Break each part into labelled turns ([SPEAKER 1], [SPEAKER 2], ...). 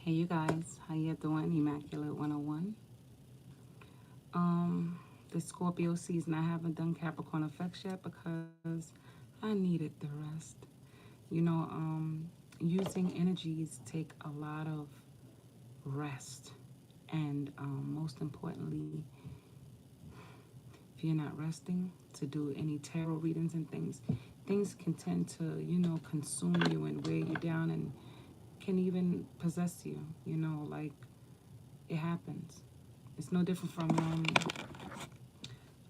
[SPEAKER 1] Hey you guys, how you doing? Immaculate 101. The Scorpio season, I haven't done Capricorn effects yet because I needed the rest. You know, using energies take a lot of rest, and most importantly, if you're not resting to do any tarot readings and things can tend to, consume you and weigh you down and can even possess you. Like it happens. It's no different from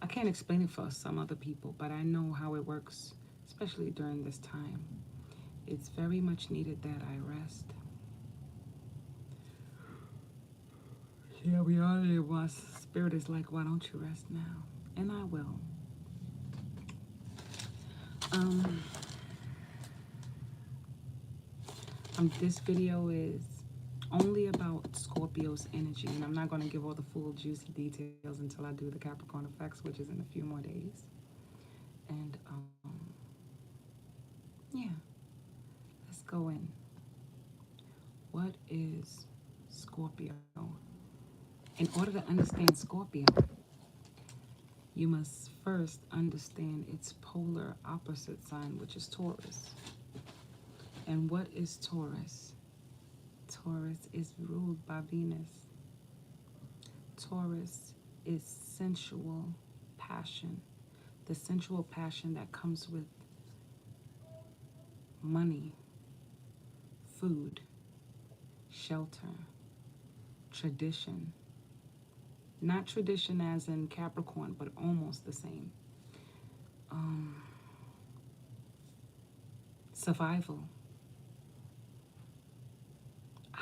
[SPEAKER 1] I can't explain it for some other people, but I know how it works, especially during this time. It's very much needed that I rest. Yeah, we all live once. Spirit is like, why don't you rest now? And I will. Um, this video is only about Scorpio's energy, and I'm not going to give all the full juicy details until I do the Capricorn effects, which is in a few more days. And yeah, let's go in. What is Scorpio? In order to understand Scorpio, you must first understand its polar opposite sign, which is Taurus. And what is Taurus? Taurus is ruled by Venus. Taurus is sensual passion, the sensual passion that comes with money, food, shelter, tradition. Not tradition as in Capricorn, but almost the same. Survival,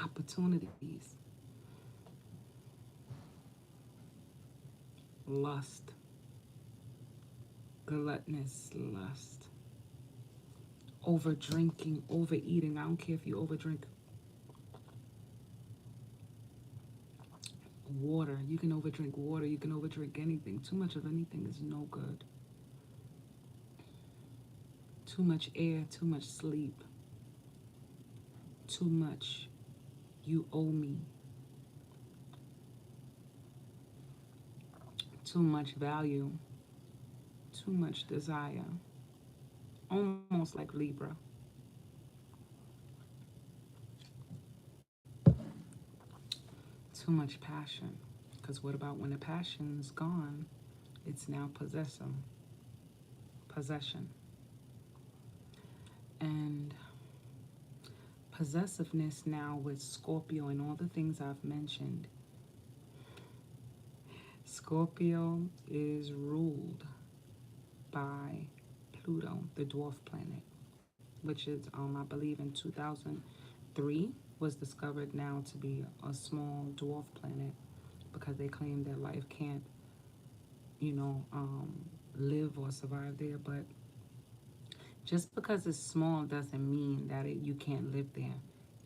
[SPEAKER 1] opportunities, lust, gluttonous lust, over drinking, overeating. I don't care if you overdrink water. You can overdrink water. You can overdrink anything. Too much of anything is no good. Too much air, too much sleep, too much you owe me, too much value, too much desire, almost like Libra. Too much passion. Because what about when the passion's gone? It's now possession. And possessiveness now with Scorpio and all the things I've mentioned. Scorpio is ruled by Pluto, the dwarf planet, which is, I believe in 2003, was discovered now to be a small dwarf planet because they claim that life can't, live or survive there. But just because it's small doesn't mean that you can't live there.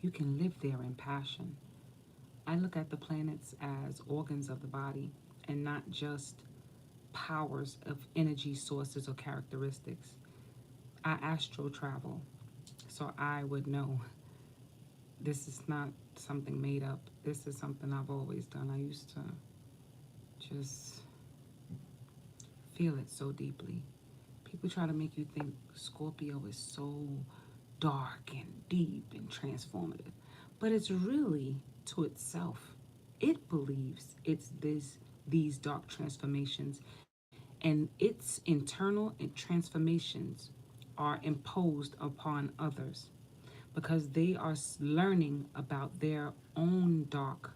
[SPEAKER 1] You can live there in passion. I look at the planets as organs of the body and not just powers of energy sources or characteristics. I astral travel, so I would know this is not something made up. This is something I've always done. I used to just feel it so deeply. People try to make you think Scorpio is so dark and deep and transformative, but it's really to itself. It believes it's these dark transformations, and its internal and transformations are imposed upon others because they are learning about their own dark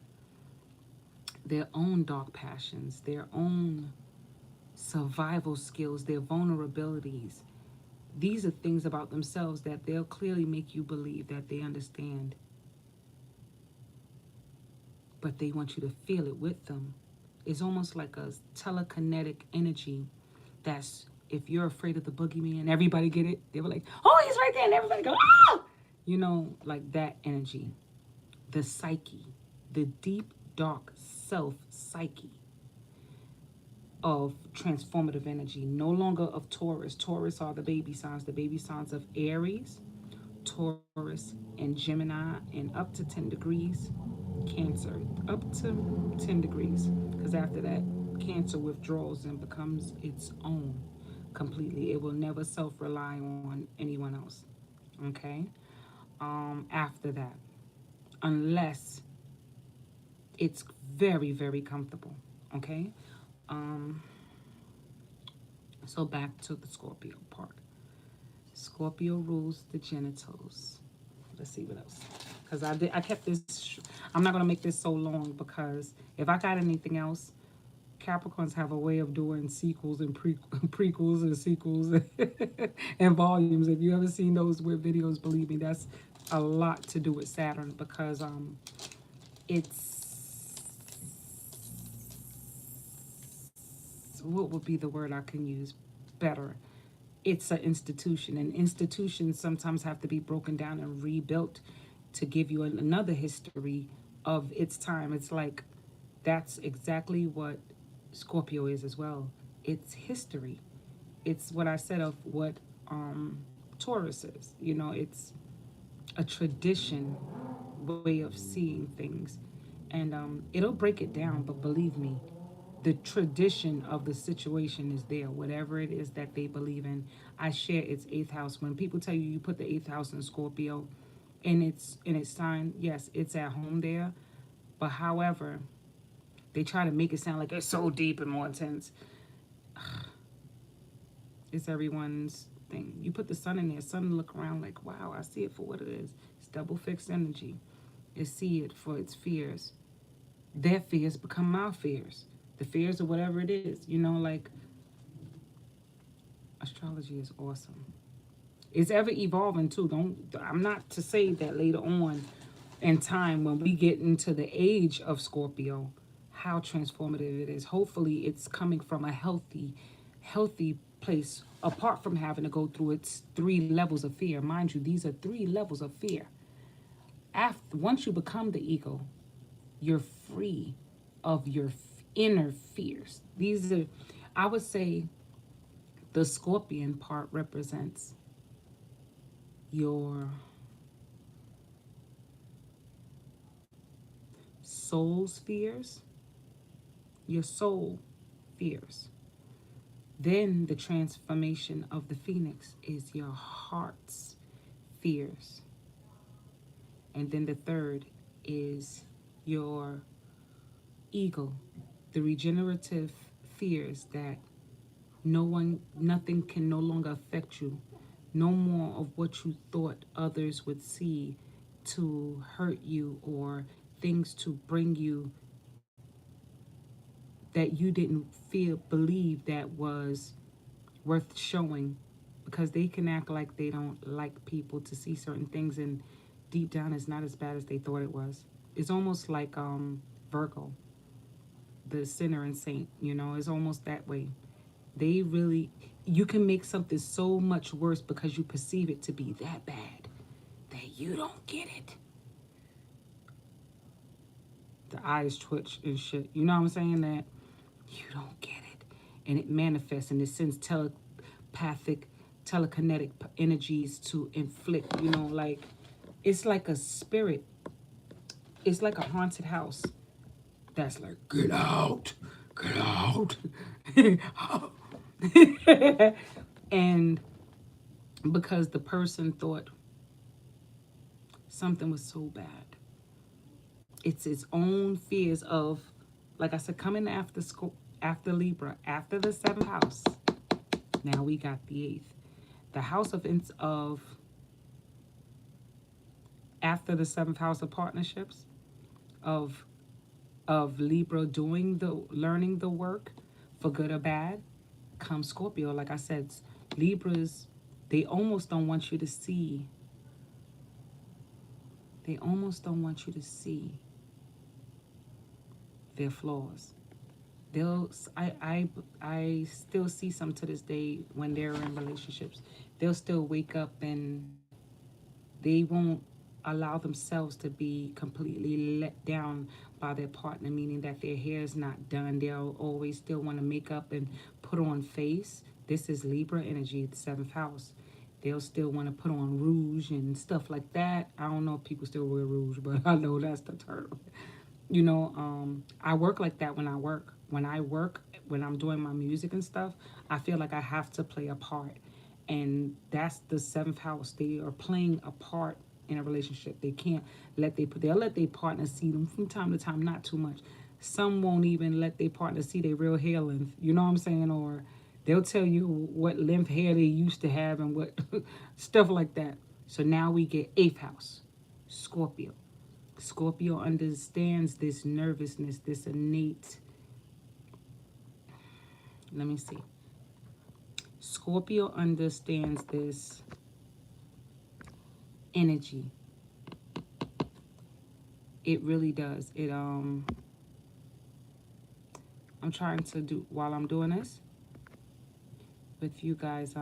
[SPEAKER 1] passions, their own survival skills, their vulnerabilities. These are things about themselves that they'll clearly make you believe that they understand, but they want you to feel it with them. It's almost like a telekinetic energy that's, if you're afraid of the boogeyman, everybody get it? They were like, oh, he's right there, and everybody go, ah! Like that energy. The psyche, the deep, dark self psyche of transformative energy, no longer of Taurus. Taurus are the baby signs of Aries. Taurus, and Gemini, and up to 10 degrees, Cancer. Up to 10 degrees. Because after that, Cancer withdraws and becomes its own completely. It will never self rely on anyone else. Okay? After that, unless it's very, very comfortable. Okay? Um, so back to the Scorpio part. Scorpio rules the genitals. Let's see what else. Because I kept this. I'm not gonna make this so long because if I got anything else, Capricorns have a way of doing sequels and prequels and sequels and volumes. If you ever seen those with videos, believe me, that's a lot to do with Saturn because it's what would be the word I can use better? It's an institution, and institutions sometimes have to be broken down and rebuilt to give you another history of its time. It's like that's exactly what Scorpio is as well. It's history. It's what I said of what Taurus is. You know, it's a tradition way of seeing things, and it'll break it down. But believe me, the tradition of the situation is there. Whatever it is that they believe in, I share its eighth house. When people tell you you put the eighth house in Scorpio, and its sign, yes, it's at home there. But however, they try to make it sound like it's so deep and more intense. It's everyone's thing. You put the sun in there, sun look around like, wow, I see it for what it is. It's double fixed energy. It see it for its fears. Their fears become my fears. The fears of whatever it is. You know, like astrology is awesome. It's ever evolving too. I'm not to say that later on in time when we get into the age of Scorpio, how transformative it is. Hopefully it's coming from a healthy place apart from having to go through its three levels of fear. Mind you, these are three levels of fear. Once you become the ego, you're free of your inner fears. These are, I would say, the scorpion part represents your soul's fears, your soul fears. Then the transformation of the phoenix is your heart's fears. And then the third is your ego, the regenerative fears that nothing can no longer affect you. No more of what you thought others would see to hurt you or things to bring you that you didn't believe that was worth showing, because they can act like they don't like people to see certain things, and deep down it's not as bad as they thought it was. It's almost like Virgo, the sinner and saint, you know, it's almost that way. They really, you can make something so much worse because you perceive it to be that bad that you don't get it. The eyes twitch and shit. You know what I'm saying? That you don't get it. And it manifests and it sends telepathic, telekinetic energies to inflict, you know, like it's like a spirit. It's like a haunted house that's like, get out, get out. And because the person thought something was so bad, it's its own fears of, like I said, coming after school, after Libra, after the seventh house. Now we got the eighth, the house of after the seventh house of partnerships, of Libra doing the learning the work for good or bad, comes Scorpio. Like I said, Libras, they almost don't want you to see. They almost don't want you to see their flaws. I still see some to this day when they're in relationships. They'll still wake up and they won't allow themselves to be completely let down by their partner, meaning that their hair is not done. They'll always still want to make up and put on face. This is Libra energy, the seventh house. They'll still want to put on rouge and stuff like that. I don't know if people still wear rouge, but I know that's the term. I work like that when I work. When I'm doing my music and stuff, I feel like I have to play a part. And that's the seventh house. They are playing a part in a relationship. They can't they'll let their partner see them from time to time, not too much. Some won't even let their partner see their real hair length. You know what I'm saying? Or they'll tell you what length hair they used to have and what stuff like that. So now we get eighth house, Scorpio. Scorpio understands this nervousness, this innate. Let me see. Scorpio understands this energy. It really does. I'm trying to do while I'm doing this with you guys.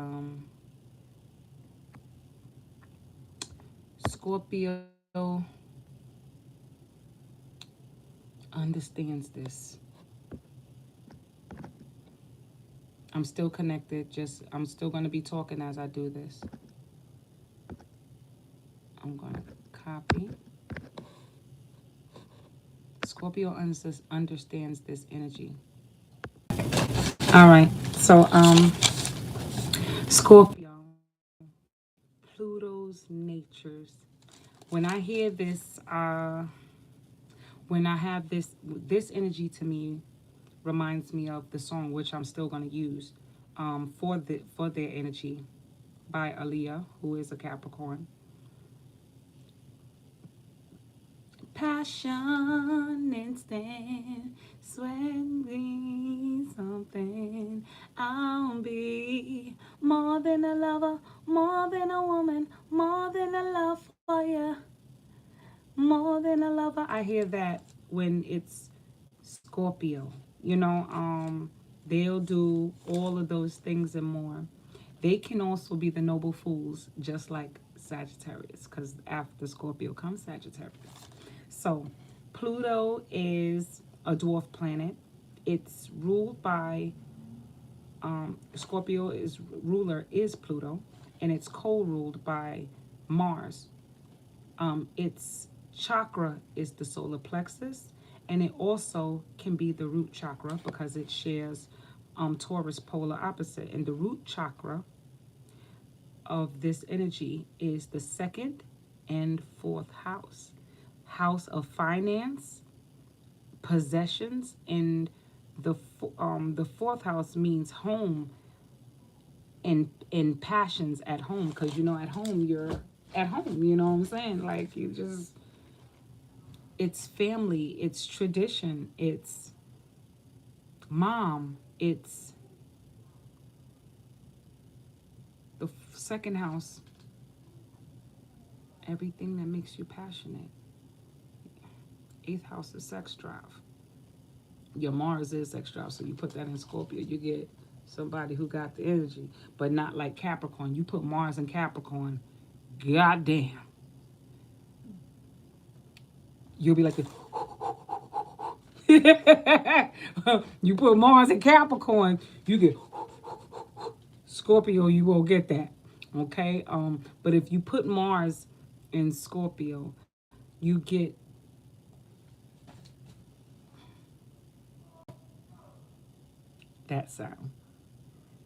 [SPEAKER 1] Scorpio understands this. I'm still connected. I'm still going to be talking as I do this. I'm going to copy. Scorpio understands this energy. All right. So, Scorpio, Pluto's natures. When I hear this, when I have this energy to me reminds me of the song which I'm still going to use for their energy by Aaliyah, who is a Capricorn. Passion instant, sweating something. I'll be more than a lover, more than a woman, more than a love for you, more than a lover. I hear that when it's Scorpio. They'll do all of those things and more. They can also be the noble fools, just like Sagittarius, because after Scorpio comes Sagittarius. So, Pluto is a dwarf planet. It's ruled by Scorpio is ruler is Pluto, and it's co-ruled by Mars. Its chakra is the solar plexus, and it also can be the root chakra because it shares Taurus polar opposite. And the root chakra of this energy is the second and fourth house. House of finance, possessions, and the fourth house means home and passions at home, because at home you're at home, you know what I'm saying? Like it's family, it's tradition, it's mom, it's the second house, everything that makes you passionate. Eighth house is sex drive. Your Mars is sex drive, so you put that in Scorpio, you get somebody who got the energy, but not like Capricorn. You put Mars in Capricorn, goddamn, you'll be like this. You put Mars in Capricorn, you get Scorpio. You won't get that, okay? But if you put Mars in Scorpio, you get that sound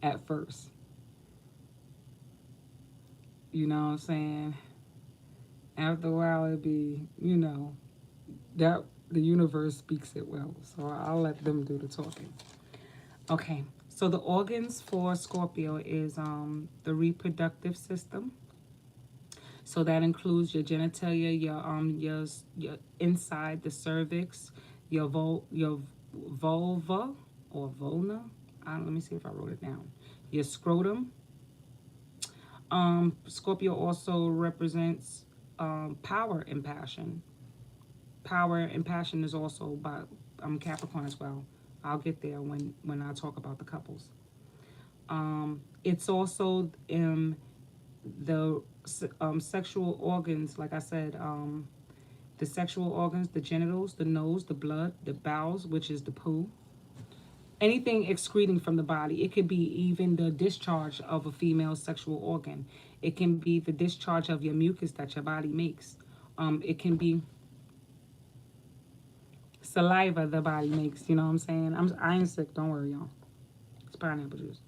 [SPEAKER 1] at first. You know what I'm saying? After a while, it'd be, that the universe speaks it well. So I'll let them do the talking. Okay. So the organs for Scorpio is the reproductive system. So that includes your genitalia, your inside the cervix, your vulva or vulna. Let me see if I wrote it down. Your scrotum. Scorpio also represents power and passion. Power and passion is also by Capricorn as well. I'll get there when I talk about the couples. It's also the sexual organs, like I said, the sexual organs, the genitals, the nose, the blood, the bowels, which is the poo. Anything excreting from the body. It could be even the discharge of a female sexual organ. It can be the discharge of your mucus that your body makes. It can be saliva the body makes. You know what I'm saying? I ain't sick. Don't worry, y'all. It's pineapple juice.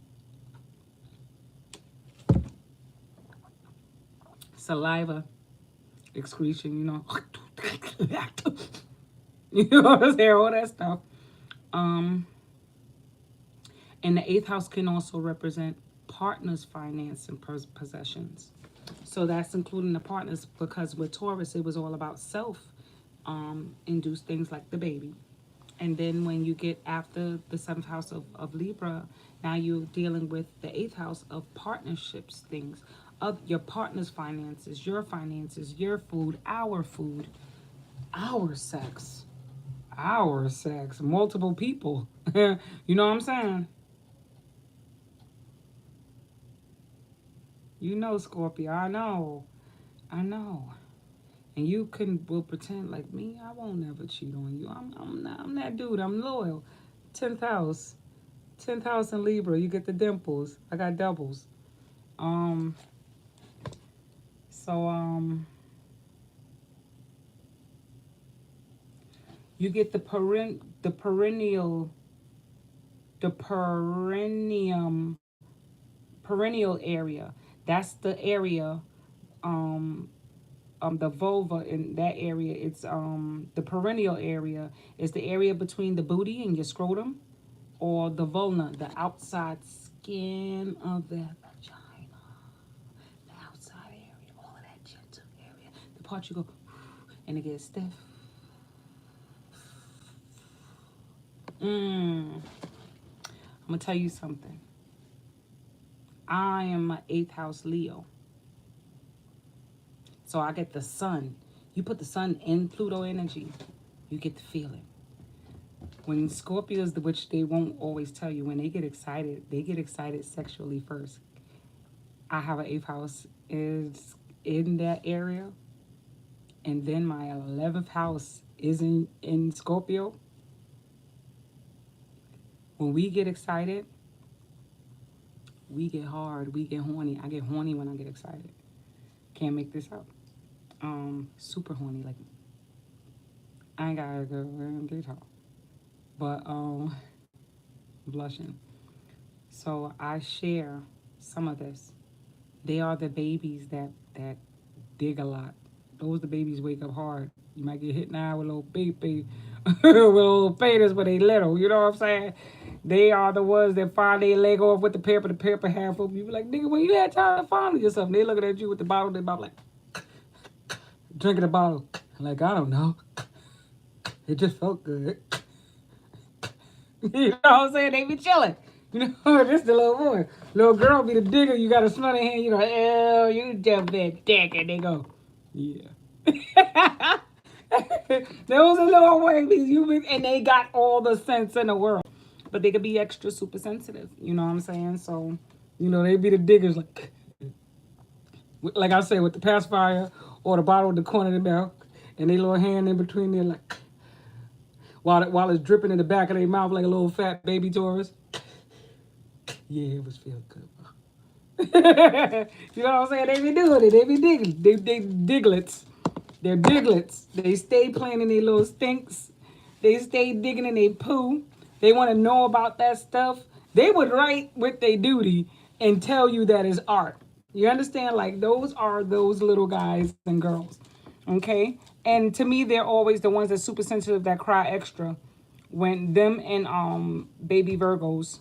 [SPEAKER 1] Saliva excretion. You know. You know what I'm saying? All that stuff. And the eighth house can also represent partners' finance and possessions. So that's including the partners, because with Taurus, it was all about self-induced things like the baby. And then when you get after the seventh house of Libra, now you're dealing with the eighth house of partnerships, things of your partner's finances, your food, our sex, multiple people. You know what I'm saying? You know, Scorpio, I know. And you will pretend like me. I won't never cheat on you. I'm that dude. I'm loyal. 10th house in Libra. You get the dimples. I got doubles. You get the perennial area. That's the area, the vulva in that area. It's the perennial area is the area between the booty and your scrotum, or the vulva, the outside skin of the vagina, the outside area, all of that gentle area, the part you go and it gets stiff. I'm gonna tell you something. I am an eighth house Leo. So I get the sun. You put the sun in Pluto energy, you get the feeling. When Scorpios, which they won't always tell you, when they get excited sexually first. I have an eighth house is in that area. And then my 11th house is in Scorpio. When we get excited, we get hard, we get horny. I get horny when I get excited. Can't make this up. Super horny, like I ain't gotta go in detail, but blushing. So I share some of this. They are the babies that dig a lot. Those the babies wake up hard. You might get hit now with a little baby, with a little fetus, but they little. You know what I'm saying? They are the ones that find their leg off with the paper half open. You be like, nigga, when you had time to find yourself, they looking at you with the bottle, they about like drinking the bottle. Like, I don't know. It just felt good. You know what I'm saying? They be chilling. You know, this the little boy. Little girl be the digger. You got a smell in hand. You know, oh, you just been dick. And they go, yeah. Those are little babies. And they got all the sense in the world. But they could be extra super sensitive. You know what I'm saying? So, you know, they be the diggers like I say, with the pacifier or the bottle with the corner of the mouth. And they little hand in between there like, while it's dripping in the back of their mouth like a little fat baby Taurus. Yeah, it was feeling good. You know what I'm saying? They be doing it. They be digging. They diglets. They're diglets. They stay playing in their little stinks. They stay digging in their poo. They want to know about that stuff. They would write with their duty and tell you that it's art. You understand? Like, those are those little guys and girls. Okay? And to me, they're always the ones that's super sensitive, that cry extra. When them and baby Virgos,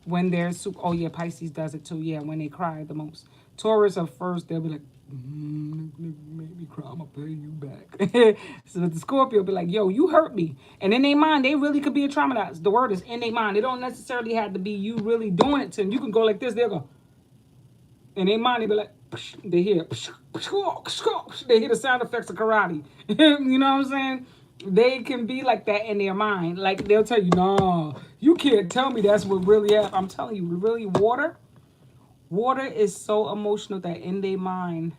[SPEAKER 1] when they're super, oh yeah, Pisces does it too. Yeah, when they cry the most. Taurus at first, they'll be like, make me cry, I'm gonna pay you back. So the Scorpio be like, yo, you hurt me. And in their mind, they really could be a traumatized. The word is in their mind. It don't necessarily have to be you really doing it to them. You can go like this, they'll go. In their mind, they be like, they hear, they hear the sound effects of karate. You know what I'm saying? They can be like that in their mind. Like, they'll tell you, no, you can't tell me that's what really happened. I'm telling you, really, water is so emotional that in their mind,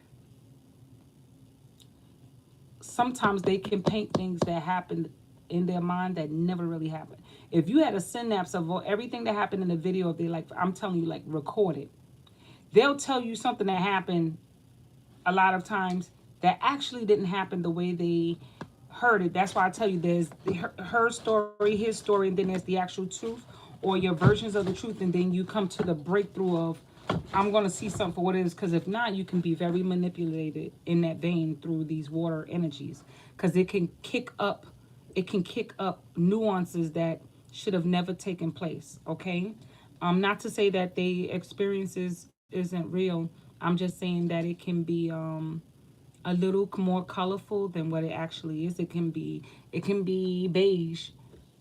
[SPEAKER 1] sometimes they can paint things that happened in their mind that never really happened. If you had a synapse of everything that happened in the video of their life, I'm telling you, like, recorded, they'll tell you something that happened a lot of times that actually didn't happen the way they heard it. That's why I tell you there's her story, his story, and then there's the actual truth or your versions of the truth, and then you come to the breakthrough of I'm going to see something for what it is. Because if not, you can be very manipulated in that vein through these water energies, because it can kick up nuances that should have never taken place. Okay, not to say that the experiences isn't real. I'm just saying that it can be a little more colorful than what it actually is. It can be beige,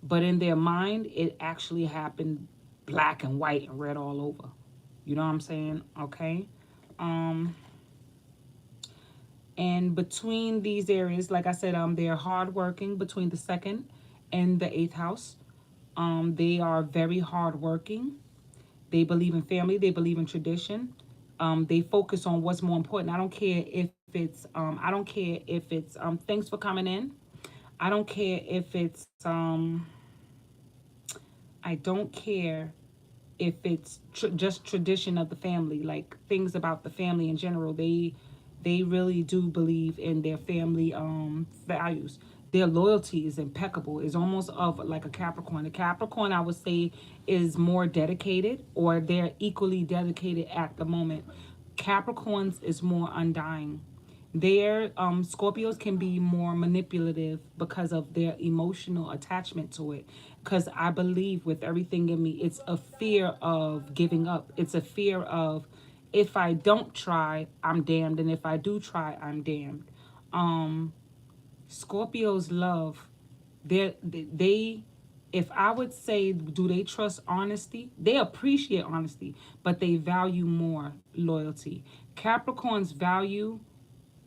[SPEAKER 1] but in their mind, it actually happened black and white and red all over. You know what I'm saying? Okay. Um, and between these areas, like I said, they're hardworking between the second and the eighth house. They are very hardworking. They believe in family. They believe in tradition. They focus on what's more important. I don't care if it's. I don't care if it's. Thanks for coming in. I don't care if it's. I don't care if it's just tradition of the family, like things about the family in general. They really do believe in their family values. Their loyalty is impeccable. It's almost of like a Capricorn. A Capricorn, I would say, is more dedicated, or they're equally dedicated at the moment. Capricorns is more undying. Their Scorpios can be more manipulative because of their emotional attachment to it. Because I believe with everything in me, it's a fear of giving up. It's a fear of if I don't try, I'm damned, and if I do try, I'm damned. Um, Scorpios love they if I would say, do they trust honesty? They appreciate honesty, but they value more loyalty. Capricorns value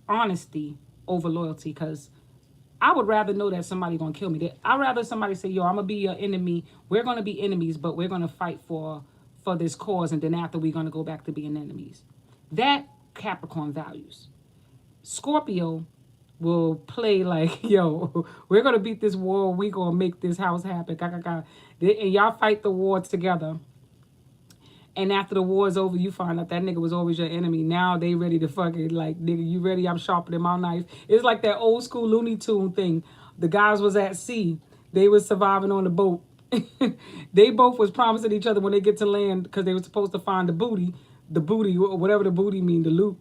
[SPEAKER 1] honesty over loyalty, because I would rather know that somebody gonna kill me. I'd rather somebody say, "Yo, I'm gonna be your enemy. We're gonna be enemies, but we're gonna fight for this cause, and then after we're gonna go back to being enemies." That Capricorn values. Scorpio will play like, "Yo, we're gonna beat this war. We gonna make this house happen." And y'all fight the war together. And after the war is over, you find out that nigga was always your enemy. Now they ready to fucking, like, nigga, you ready? I'm sharpening my knife. It's like that old school Looney Tune thing. The guys was at sea. They was surviving on the boat. They both was promising each other when they get to land, because they were supposed to find the booty, whatever the booty mean, the loot.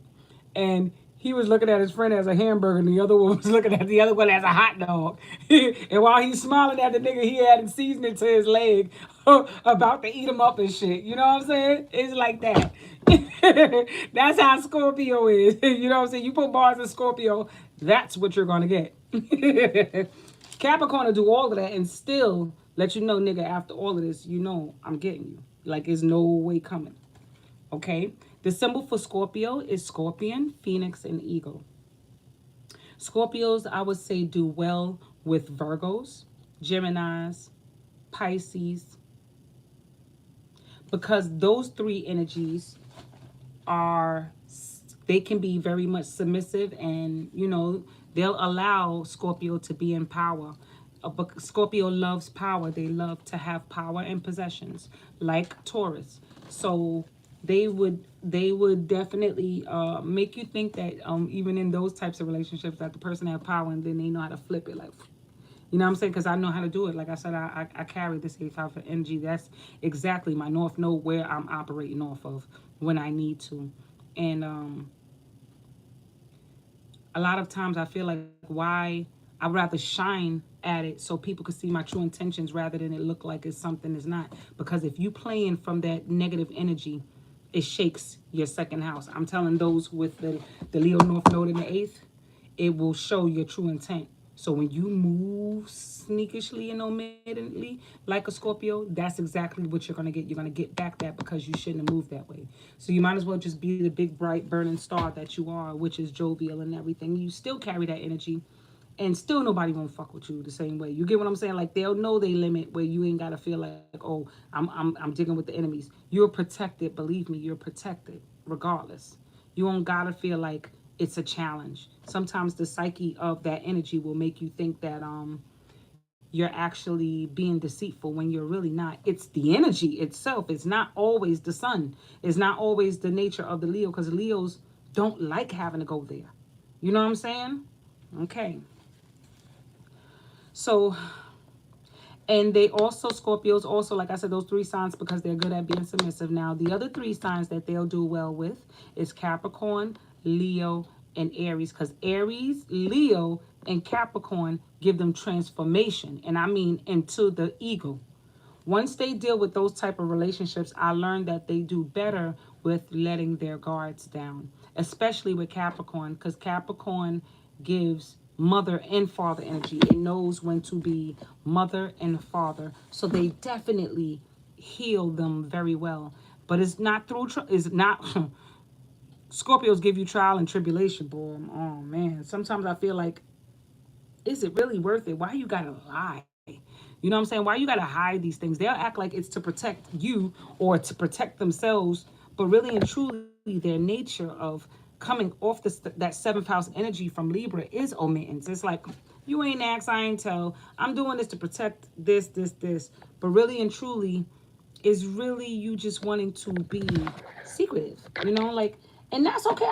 [SPEAKER 1] And he was looking at his friend as a hamburger, and the other one was looking at the other one as a hot dog. And while he's smiling at the nigga, he added seasoning to his leg, about to eat him up and shit. You know what I'm saying? It's like that. That's how Scorpio is. You know what I'm saying? You put bars in Scorpio, that's what you're gonna get. Capricorn will do all of that and still let you know, nigga, after all of this, you know I'm getting you. Like, there's no way coming. Okay? The symbol for Scorpio is scorpion, phoenix, and eagle. Scorpios, I would say, do well with Virgos, Geminis, Pisces, because those three energies are, they can be very much submissive, and they'll allow Scorpio to be in power. But Scorpio loves power. They love to have power and possessions, like Taurus. So they would definitely make you think that even in those types of relationships, that the person have power, and then they know how to flip it, like, you know what I'm saying? Because I know how to do it. Like I said, I carry this 8th house of energy. That's exactly my north node, where I'm operating off of when I need to. And a lot of times I feel like, why I'd rather shine at it so people can see my true intentions, rather than it look like it's something it's not. Because if you playing from that negative energy, it shakes your second house. I'm telling those with the Leo North Node in the 8th, it will show your true intent. So when you move sneakishly and omittedly like a Scorpio, that's exactly what you're going to get. You're going to get back that, because you shouldn't have moved that way. So you might as well just be the big, bright, burning star that you are, which is jovial and everything. You still carry that energy, and still nobody won't fuck with you the same way. You get what I'm saying? Like, they'll know they limit, where you ain't got to feel like, oh, I'm digging with the enemies. You're protected. Believe me, you're protected regardless. You don't got to feel like it's a challenge. Sometimes the psyche of that energy will make you think that you're actually being deceitful when you're really not. It's the energy itself. It's not always the sun. It's not always the nature of the Leo, because Leos don't like having to go there. You know what I'm saying? Okay. So, and they also, Scorpios also, like I said, those three signs, because they're good at being submissive. Now, the other three signs that they'll do well with is Capricorn, Leo, and Aries. Because Aries, Leo, and Capricorn give them transformation. And I mean into the ego. Once they deal with those type of relationships, I learned that they do better with letting their guards down, especially with Capricorn, because Capricorn gives mother and father energy. It knows when to be mother and father. So they definitely heal them very well. But it's not through, it's not, Scorpios give you trial and tribulation, boy. Oh, man. Sometimes I feel like, is it really worth it? Why you gotta lie? You know what I'm saying? Why you gotta hide these things? They'll act like it's to protect you or to protect themselves, but really and truly, their nature of coming off that seventh house energy from Libra is omittance. It's like, you ain't ask, I ain't tell. I'm doing this to protect this. But really and truly, is really you just wanting to be secretive, like, and that's okay.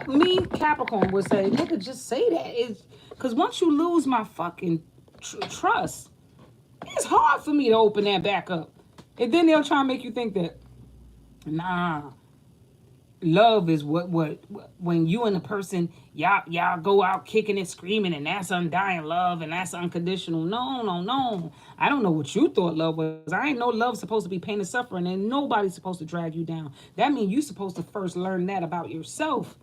[SPEAKER 1] Me, Capricorn, would say, nigga, just say that. It's because once you lose my fucking trust, it's hard for me to open that back up. And then they'll try and make you think that, nah, love is what when you and the person, y'all go out kicking and screaming, and that's undying love, and that's unconditional. No, I don't know what you thought love was. I ain't know love supposed to be pain and suffering, and nobody's supposed to drag you down. That means you supposed to first learn that about yourself,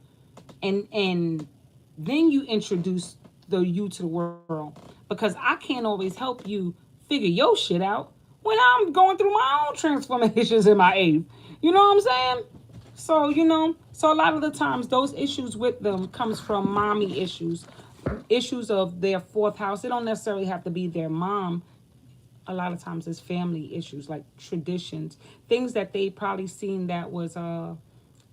[SPEAKER 1] and then you introduce the you to the world, because I can't always help you figure your shit out when I'm going through my own transformations in my eighth. You know what I'm saying? So, so a lot of the times those issues with them comes from mommy issues of their fourth house. It don't necessarily have to be their mom. A lot of times it's family issues, like traditions, things that they probably seen that was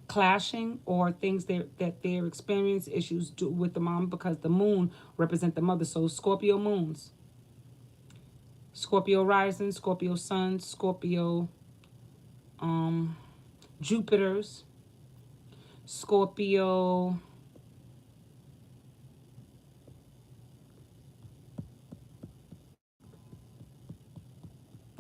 [SPEAKER 1] clashing, or things that their experience issues do with the mom, because the moon represent the mother. So Scorpio moons, Scorpio rising, Scorpio sun, Scorpio Jupiters, Scorpio,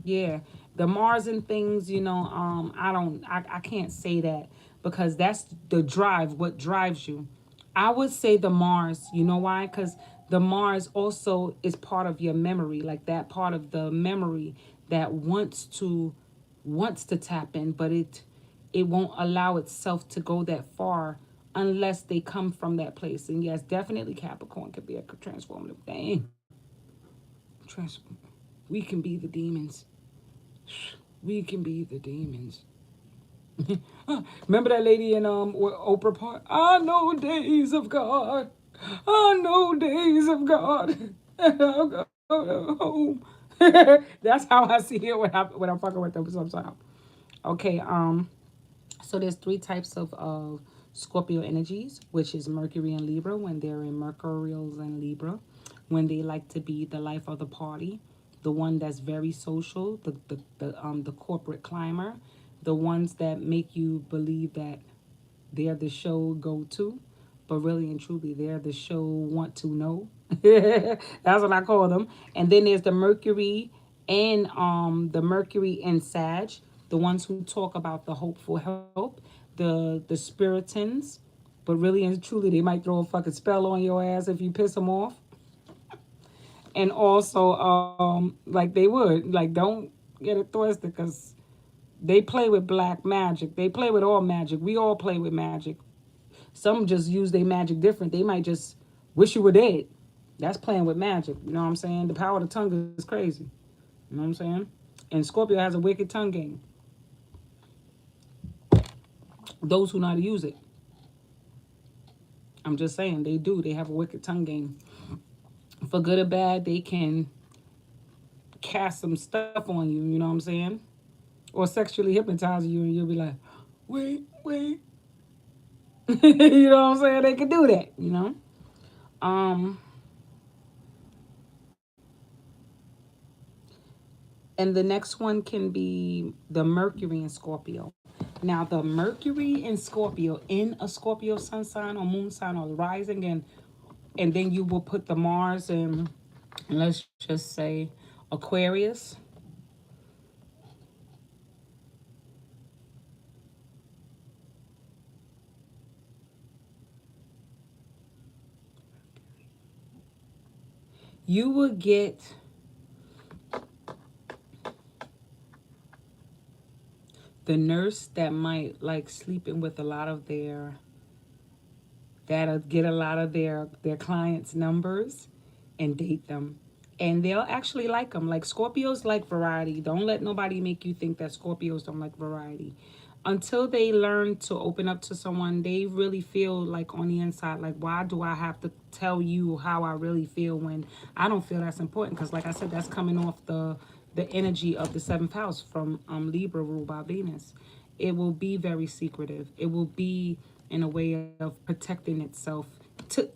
[SPEAKER 1] yeah, the Mars and things, I can't say that, because that's the drive, what drives you. I would say the Mars, you know why? Because the Mars also is part of your memory, like that part of the memory that wants to tap in, but it won't allow itself to go that far unless they come from that place. And yes, definitely Capricorn could be a transformative thing. Trans- we can be the demons. We can be the demons. Remember that lady in Oprah Park? I know days of God. I know days of God. And I'll go home. That's how I see it when I'm fucking with them sometimes. Okay, so there's three types of Scorpio energies, which is Mercury and Libra, when they're in Mercurials and Libra, when they like to be the life of the party, the one that's very social, the corporate climber, the ones that make you believe that they're the show go to, but really and truly they're the show want to know. That's what I call them. And then there's the Mercury and Sag, the ones who talk about the hopeful help, the Spiritans, but really and truly they might throw a fucking spell on your ass if you piss them off. And also, like they would, like, don't get it twisted, because they play with black magic. They play with all magic. We all play with magic. Some just use their magic different. They might just wish you were dead. That's playing with magic. You know what I'm saying? The power of the tongue is crazy. You know what I'm saying? And Scorpio has a wicked tongue game. Those who know how to use it. I'm just saying, they do. They have a wicked tongue game. For good or bad, they can cast some stuff on you. You know what I'm saying? Or sexually hypnotize you, and you'll be like, wait. You know what I'm saying? They can do that. Um, And the next one can be the Mercury in Scorpio. Now, the Mercury in Scorpio, in a Scorpio sun sign or moon sign or rising, and then you will put the Mars in, let's just say, Aquarius. You will get the nurse that might like sleeping with a lot of that'll get a lot of their clients' numbers and date them. And they'll actually like them. Like Scorpios like variety. Don't let nobody make you think that Scorpios don't like variety. Until they learn to open up to someone, they really feel like on the inside, like, why do I have to tell you how I really feel when I don't feel that's important? Because, like I said, that's coming off the energy of the seventh house from Libra, ruled by Venus. It will be very secretive. It will be in a way of protecting itself.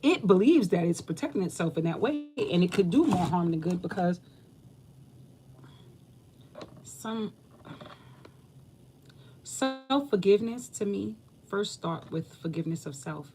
[SPEAKER 1] It believes that it's protecting itself in that way, and it could do more harm than good because some self forgiveness to me first start with forgiveness of self.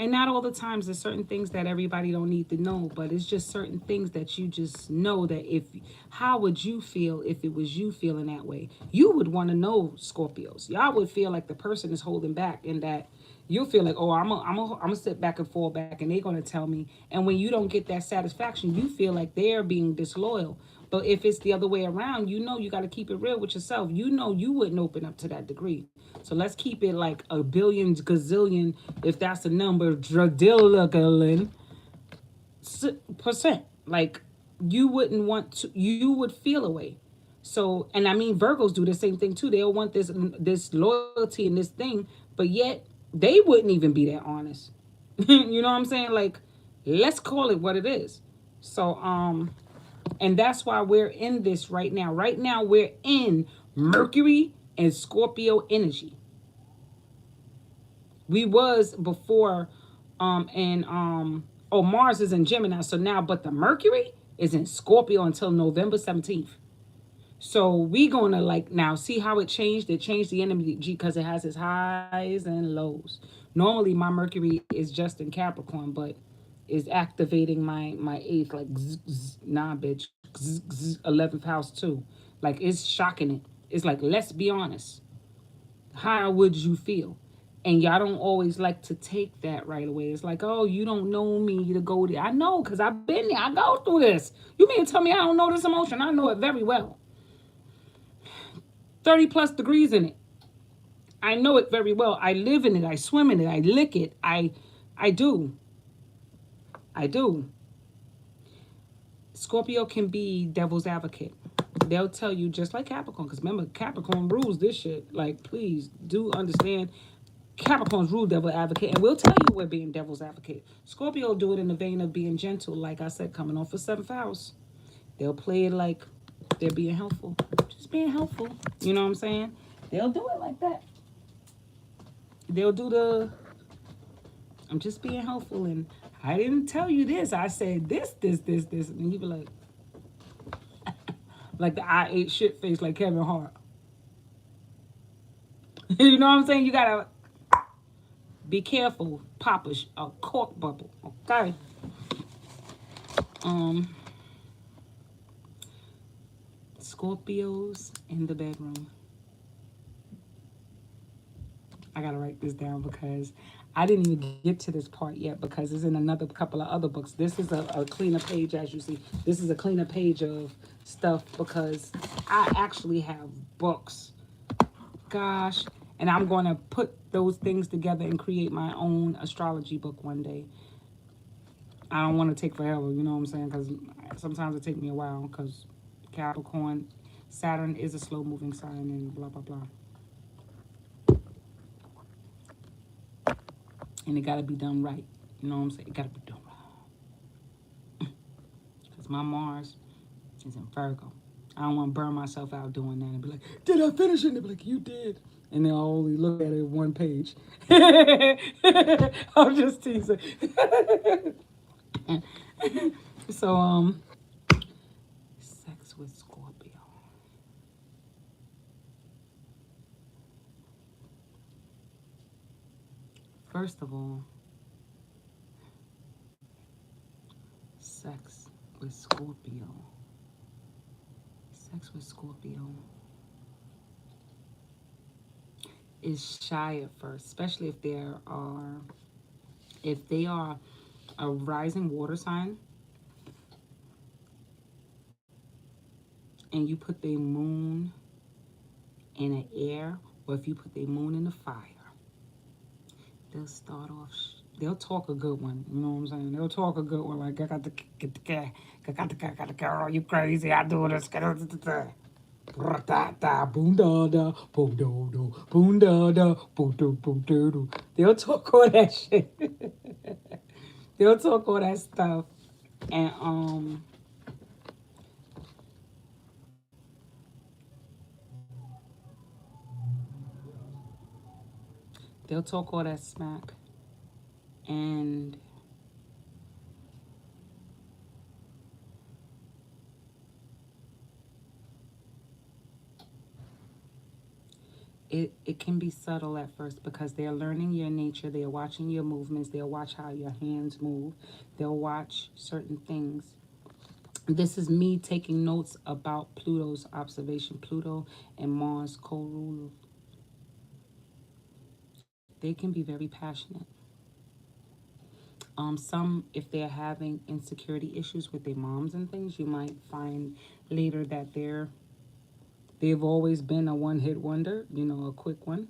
[SPEAKER 1] And not all the times there's certain things that everybody don't need to know, but it's just certain things that you just know that if how would you feel if it was you feeling that way? You would want to know, Scorpios. Y'all would feel like the person is holding back and that you'll feel like, oh, I'm a sit back and fall back and they're going to tell me. And when you don't get that satisfaction, you feel like they're being disloyal. But if it's the other way around, you know you got to keep it real with yourself. You know you wouldn't open up to that degree. So let's keep it like a billion, gazillion, if that's the number, dradillion percent. Like you wouldn't want to, you would feel away. So, and I mean, Virgos do the same thing too. They'll want this loyalty and this thing, but yet they wouldn't even be that honest. You know what I'm saying? Like, let's call it what it is. So, and that's why we're in this right now. Right now, we're in Mercury and Scorpio energy. We was before, and oh, Mars is in Gemini. So now, but the Mercury is in Scorpio until November 17th. So we gonna like now see how it changed. It changed the energy because it has its highs and lows. Normally my Mercury is just in Capricorn, but is activating my eighth like nah bitch 11th house too. Like it's shocking it. It's like let's be honest. How would you feel? And y'all don't always like to take that right away. It's like, oh, you don't know me to go there. I know because I've been there. I go through this. You mean to tell me I don't know this emotion? I know it very well. 30 plus degrees in it. I know it very well. I live in it. I swim in it. I lick it. I do. I do. Scorpio can be devil's advocate. They'll tell you just like Capricorn, because remember, Capricorn rules this shit. Like, please do understand. Capricorn's rule devil advocate, and we'll tell you we're being devil's advocate. Scorpio will do it in the vein of being gentle, like I said, coming off a seventh house. They'll play it like they're being helpful. Just being helpful. You know what I'm saying? They'll do it like that. They'll do I'm just being helpful and I didn't tell you this. I said this. And you be like the I ate shit face like Kevin Hart. You know what I'm saying? You gotta be careful. Pop a cork bubble. Okay. Scorpios in the bedroom. I gotta write this down because I didn't even get to this part yet because it's in another couple of other books. This is a cleaner page, as you see. This is a cleaner page of stuff because I actually have books. Gosh. And I'm going to put those things together and create my own astrology book one day. I don't want to take forever, you know what I'm saying? Because sometimes it takes me a while because Capricorn, Saturn is a slow-moving sign and blah, blah, blah. And it got to be done right. You know what I'm saying? It got to be done right. Because my Mars is in Virgo. I don't want to burn myself out doing that and be like, did I finish it? And they'll be like, you did. And they'll only look at it one page. I'm just teasing. So, sex with Scorpio. First of all, sex with Scorpio. Sex with Scorpio is shy at first, especially if they are a rising water sign and you put the moon in the air, or if you put the moon in the fire, they'll start off. They'll talk a good one. You know what I'm saying? They'll talk a good one. Like, I got the get the cat, I got the girl. You crazy? I do this. Boom da da, boom do do, boom da da, boom do boom do do. They'll talk all that shit. They'll talk all that stuff, and they'll talk all that smack, and it can be subtle at first because they're learning your nature, they're watching your movements, they'll watch how your hands move, they'll watch certain things. This is me taking notes about Pluto's observation. Pluto and Mars co-rule. They can be very passionate. Some, if they're having insecurity issues with their moms and things, you might find later that they've always been a one-hit wonder, a quick one.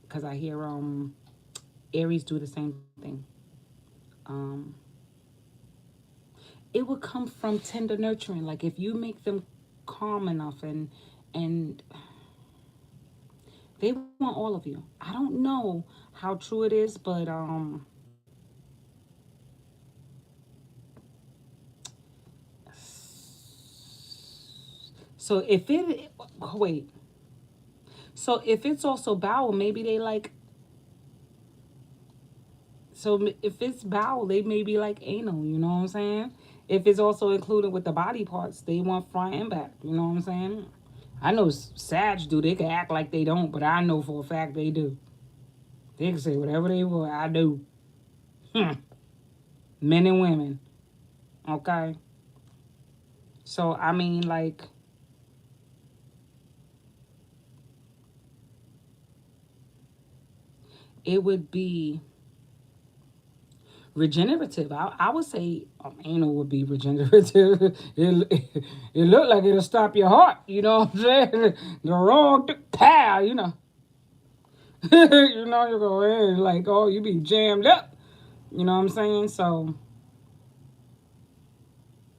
[SPEAKER 1] Because I hear Aries do the same thing. Um, it would come from tender nurturing. Like if you make them calm enough and they want all of you. I don't know how true it is, but so if it wait. So if it's also bowel, maybe they like. So if it's bowel, they may be like anal. You know what I'm saying? If it's also included with the body parts, they want front and back. You know what I'm saying? I know Sag do. They can act like they don't, but I know for a fact they do. They can say whatever they want. I do. Men and women. Okay. So I mean, like, it would be regenerative. I would say anal would be regenerative. It looked like it'll stop your heart. You know what I'm saying? The wrong pow. You know you go in like, oh, you be jammed up. You know what I'm saying? So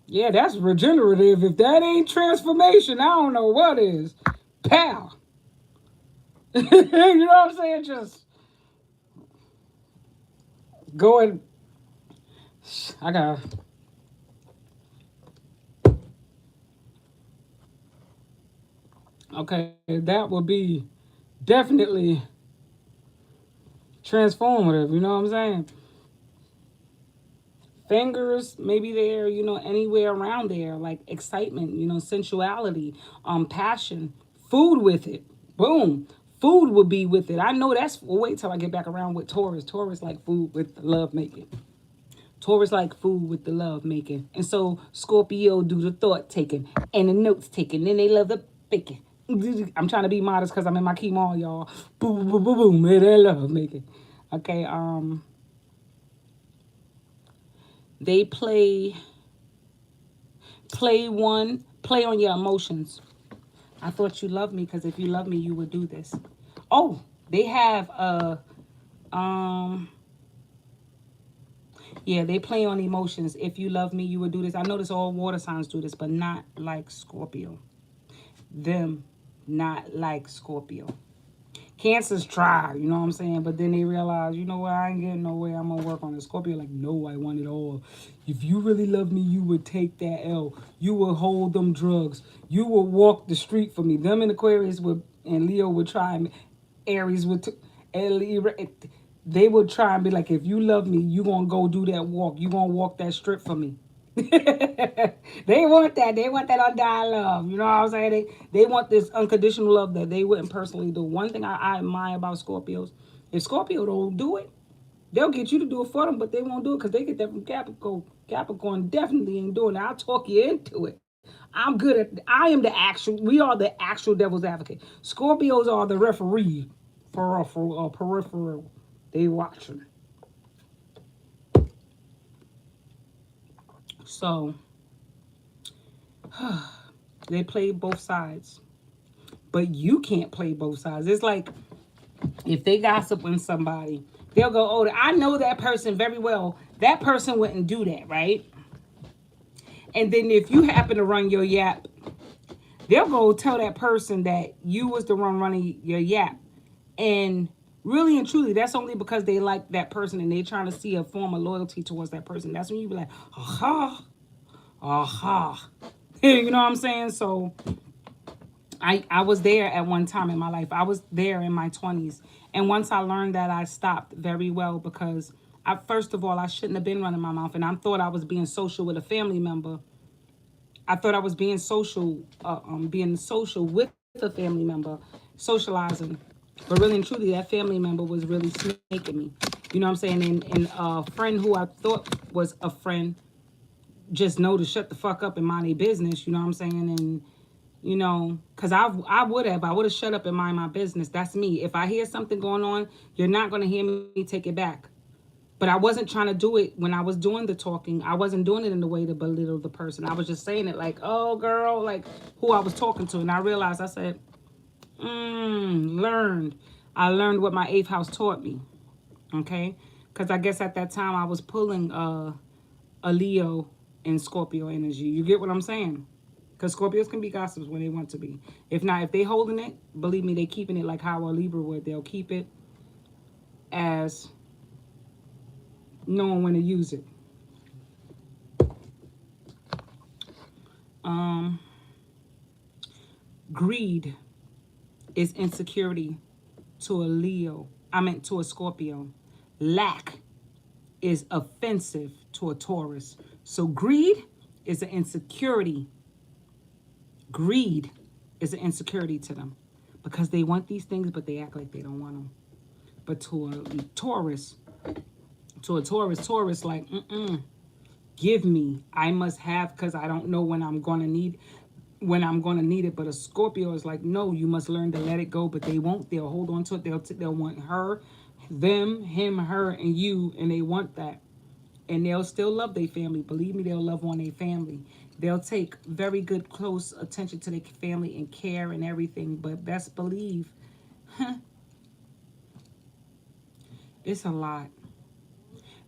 [SPEAKER 1] yeah, that's regenerative. If that ain't transformation, I don't know what is. Pow. You know what I'm saying? Just go and I got. Okay, that would be definitely transformative. You know what I'm saying? Fingers, maybe there, anywhere around there, like excitement, sensuality, passion, food with it. Boom. Food would be with it. I know that's. Well, wait till I get back around with Taurus. Taurus like food with the love making. Taurus like food with the love making. And so Scorpio do the thought taking and the notes taking. Then they love the bacon. I'm trying to be modest because I'm in my chemo, y'all. Boom, boom, boom, boom, man, they love making. Okay, they play on your emotions. I thought you loved me because if you love me, you would do this. Oh, they have um yeah, they play on emotions. If you love me, you would do this. I notice all water signs do this, but not like Scorpio. Them, not like Scorpio. Cancers try, you know what I'm saying? But then they realize, you know what, I ain't getting nowhere. I'm gonna work on it. Scorpio like, no, I want it all. If you really love me, you would take that L. You would hold them drugs. You would walk the street for me. Them and Aquarius would, and Leo would try, and Aries would, they would try and be like, if you love me, you gonna go do that walk. You gonna walk that strip for me. They want that. They want that undying love. You know what I'm saying? They want this unconditional love that they wouldn't personally do. One thing I admire about Scorpios, if Scorpio don't do it, They'll get you to do it for them, but they won't do it because they get that from Capricorn. Capricorn definitely ain't doing it. I'll talk you into it. I am the actual, we are the actual devil's advocate. Scorpios are the referee for peripheral. They watching. So, they play both sides. But you can't play both sides. It's like if they gossip on somebody, they'll go, oh, I know that person very well. That person wouldn't do that, right? And then if you happen to run your yap, they'll go tell that person that you was the one running your yap. And really and truly, that's only because they like that person and they're trying to see a form of loyalty towards that person. That's when you be like, aha, aha. You know what I'm saying? So I was there at one time in my life. I was there in my 20s. And once I learned that, I stopped very well because first of all, I shouldn't have been running my mouth. And I thought I was being social with a family member. I thought I was being social with a family member, socializing. But really and truly, that family member was really snaking me. You know what I'm saying? And a friend who I thought was a friend just know to shut the fuck up and mind their business. You know what I'm saying? And because I would have shut up and mind my business. That's me. If I hear something going on, you're not going to hear me take it back. But I wasn't trying to do it when I was doing the talking. I wasn't doing it in the way to belittle the person. I was just saying it like, oh, girl, like who I was talking to. And I realized, I said, learned. I learned what my eighth house taught me. Okay? Because I guess at that time I was pulling a Leo and Scorpio energy. You get what I'm saying? Because Scorpios can be gossips when they want to be. If not, if they holding it, believe me, they keeping it like how a Libra would. They'll keep it as knowing when to use it. Greed is insecurity to a Leo. To a Scorpio. Lack is offensive to a Taurus. So greed is an insecurity. Greed is an insecurity to them because they want these things, but they act like they don't want them. But to a Taurus, like, give me. I must have because I don't know when I'm gonna need it. But a Scorpio is like, no, you must learn to let it go. But they won't. They'll hold on to it. They'll want her, them, him, her, and you, and they want that. And they'll still love their family. Believe me, they'll love on their family. They'll take very good, close attention to their family and care and everything. But best believe, it's a lot.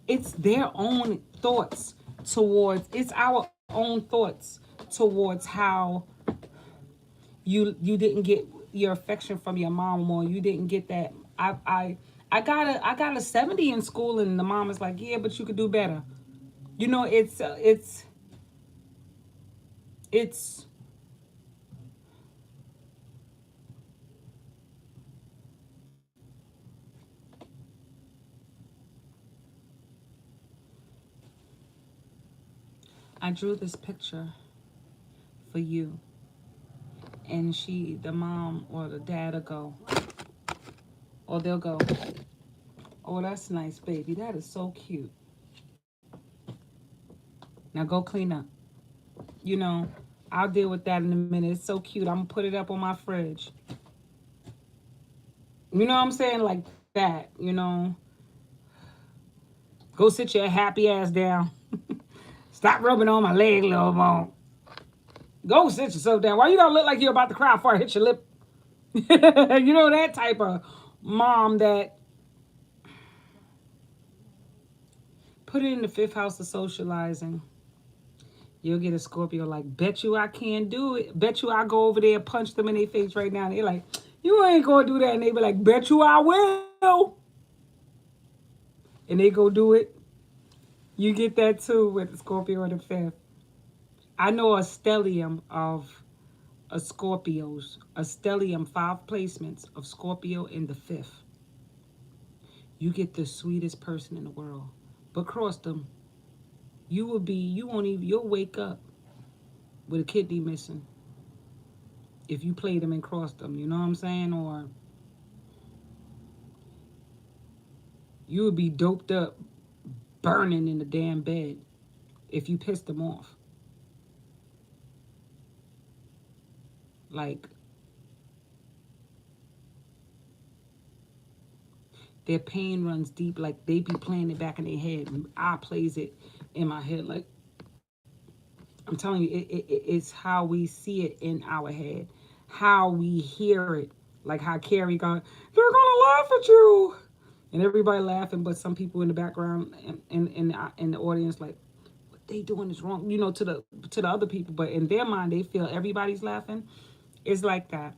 [SPEAKER 1] It's their own thoughts it's our own thoughts towards how you didn't get your affection from your mom, or you didn't get that. I got a 70 in school, and the mom is like, yeah, but you could do better. It's I drew this picture for you, and the mom or the dad will go, or they'll go, oh, that's nice, baby, that is so cute, now go clean up. you know I'll deal with that in a minute. It's so cute, I'm gonna put it up on my fridge. You know what I'm saying? Like that. Go sit your happy ass down. Stop rubbing on my leg, little bone. Go sit yourself down. Why you gotta look like you're about to cry before I hit your lip? That type of mom that put it in the fifth house of socializing. You'll get a Scorpio like, bet you I can't do it. Bet you I go over there and punch them in their face right now. And they're like, you ain't gonna do that. And they be like, bet you I will. And they go do it. You get that too with the Scorpio in the fifth. I know a stellium of Scorpios. A stellium, 5 placements of Scorpio in the fifth. You get the sweetest person in the world. But cross them, you'll wake up with a kidney missing if you play them and cross them. You know what I'm saying? Or You would be doped up, burning in the damn bed if you pissed them off. Like, their pain runs deep. Like, they be playing it back in their head. And I plays it in my head. Like, I'm telling you, it's how we see it in our head, how we hear it. Like how Carrie going, they're gonna laugh at you, and everybody laughing, but some people in the background and in the audience like, what they doing is wrong, to the other people, but in their mind they feel everybody's laughing. It's like that,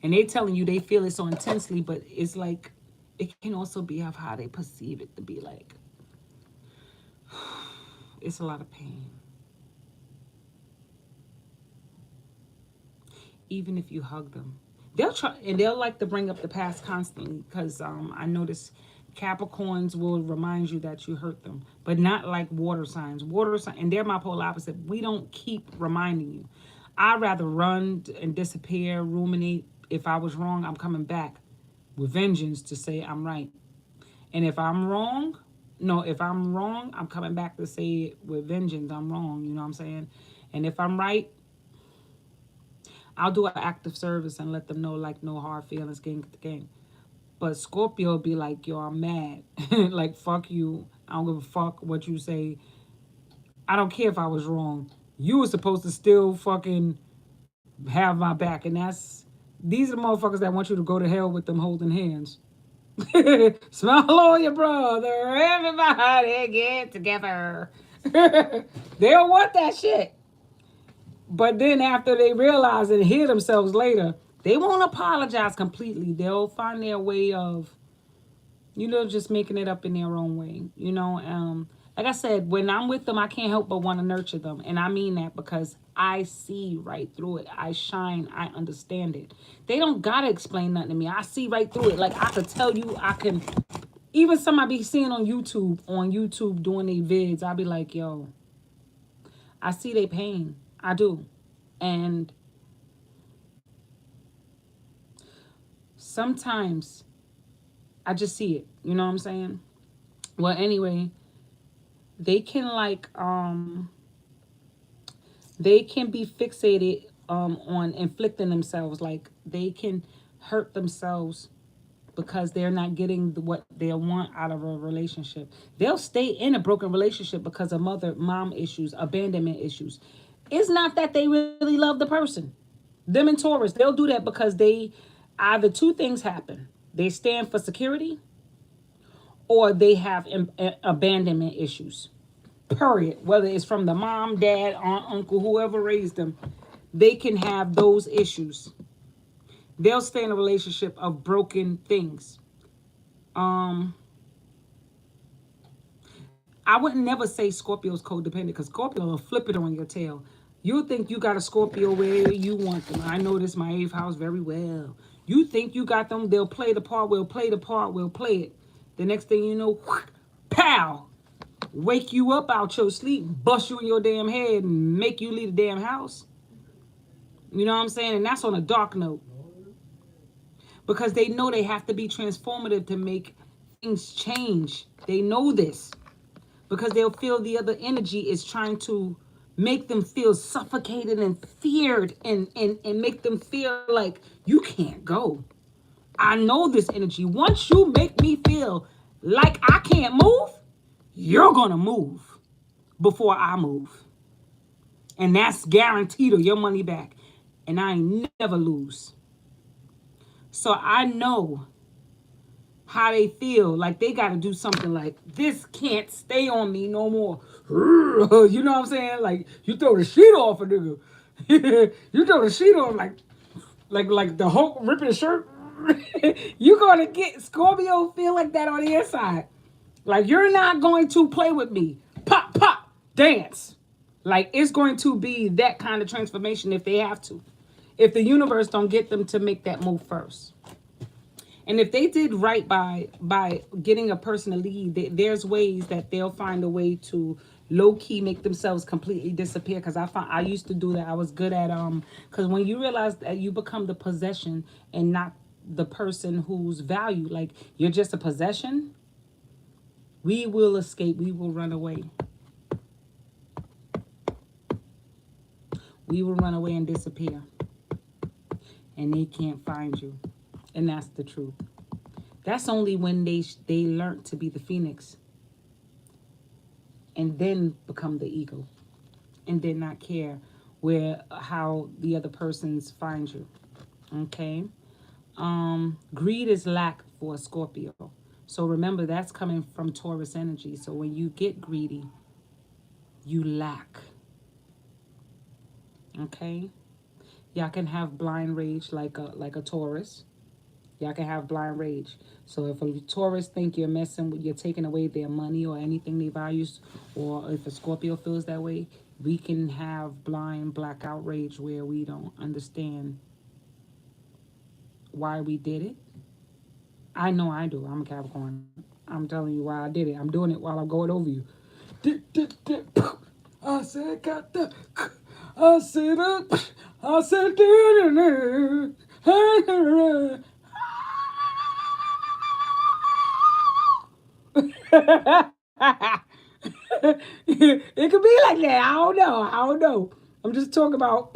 [SPEAKER 1] and they telling you they feel it so intensely, but it's like it can also be of how they perceive it to be like. It's a lot of pain. Even if you hug them, they'll try and they'll like to bring up the past constantly because I notice Capricorns will remind you that you hurt them, but not like water signs. Water sign, and they're my polar opposite. We don't keep reminding you. I'd rather run and disappear, ruminate. If I was wrong, I'm coming back with vengeance to say I'm right. And if I'm wrong, no, if I'm wrong, I'm coming back to say it with vengeance. I'm wrong. You know what I'm saying? And if I'm right, I'll do an act of service and let them know, like, no hard feelings, gang to gang. But Scorpio be like, yo, I'm mad. Like, fuck you. I don't give a fuck what you say. I don't care if I was wrong. You were supposed to still fucking have my back. And these are the motherfuckers that want you to go to hell with them holding hands. Smile on your brother. Everybody get together. They don't want that shit. But then after they realize and hear themselves later, they won't apologize completely. They'll find their way of, just making it up in their own way. Like I said, when I'm with them, I can't help but want to nurture them. And I mean that because I see right through it. I shine. I understand it. They don't got to explain nothing to me. I see right through it. Like I could tell you, even somebody be seeing on YouTube doing their vids, I'll be like, yo, I see their pain. I do. And sometimes I just see it. You know what I'm saying? Well, anyway, they can they can be fixated on inflicting themselves. Like they can hurt themselves because they're not getting what they want out of a relationship. They'll stay in a broken relationship because of mom issues, abandonment issues. It's not that they really love the person. Them and Taurus, they'll do that because they either two things happen. They stand for security or they have abandonment issues. Period. Whether it's from the mom, dad, aunt, uncle, whoever raised them, they can have those issues. They'll stay in a relationship of broken things. I would never say Scorpio's codependent because Scorpio will flip it on your tail. You think you got a Scorpio where you want them. I know this my eighth house very well. You think you got them, they'll play the part, we'll play the part, we'll play it. The next thing you know, pow! Wake you up out your sleep, bust you in your damn head, and make you leave the damn house. You know what I'm saying? And that's on a dark note. Because they know they have to be transformative to make things change. They know this. Because they'll feel the other energy is trying to make them feel suffocated and feared and make them feel like you can't go. I know this energy. Once you make me feel like I can't move, you're going to move before I move. And that's guaranteed or your money back. And I ain't never lose. So I know how they feel like they got to do something like this can't stay on me no more. You know what I'm saying? Like you throw the sheet off a nigga. You throw the sheet off like the Hulk ripping the shirt. You're going to get Scorpio feel like that on the inside. Like you're not going to play with me. Pop, pop, dance. Like it's going to be that kind of transformation if they have to. If the universe don't get them to make that move first. And if they did right by getting a person to lead, there's ways that they'll find a way to low-key make themselves completely disappear. Because I used to do that. I was good at because when you realize that you become the possession and not the person who's valued, like you're just a possession, we will escape, we will run away. We will run away and disappear. And they can't find you. And that's the truth. That's only when they learn to be the phoenix and then become the eagle and then not care where how the other persons find you. Okay? Greed is lack for a Scorpio. So remember, that's coming from Taurus energy. So when you get greedy, you lack. Okay? Y'all can have blind rage like a Taurus. Y'all can have blind rage. So if a Taurus think you're messing with, you're taking away their money or anything they value, or if a Scorpio feels that way, we can have blind blackout rage where we don't understand why we did it. I know I do. I'm a Capricorn. I'm telling you why I did it. I'm doing it while I'm going over you. I said, got the. I said, I said, it could be like that. I don't know. I don't know. I'm just talking about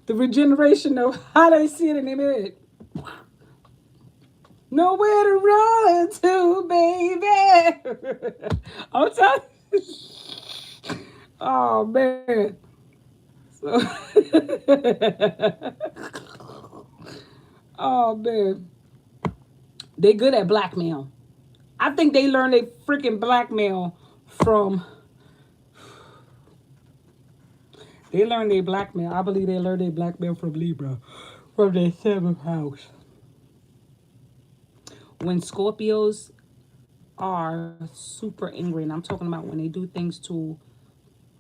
[SPEAKER 1] the regeneration of how they see it in their head. Nowhere to run to, baby. I'm telling you. Oh, man. So oh, man. They good at blackmail. I think they learned they freaking blackmail from. They learned they blackmail. I believe they learned they blackmail from Libra, from their 7th house. When Scorpios are super angry, and I'm talking about when they do things to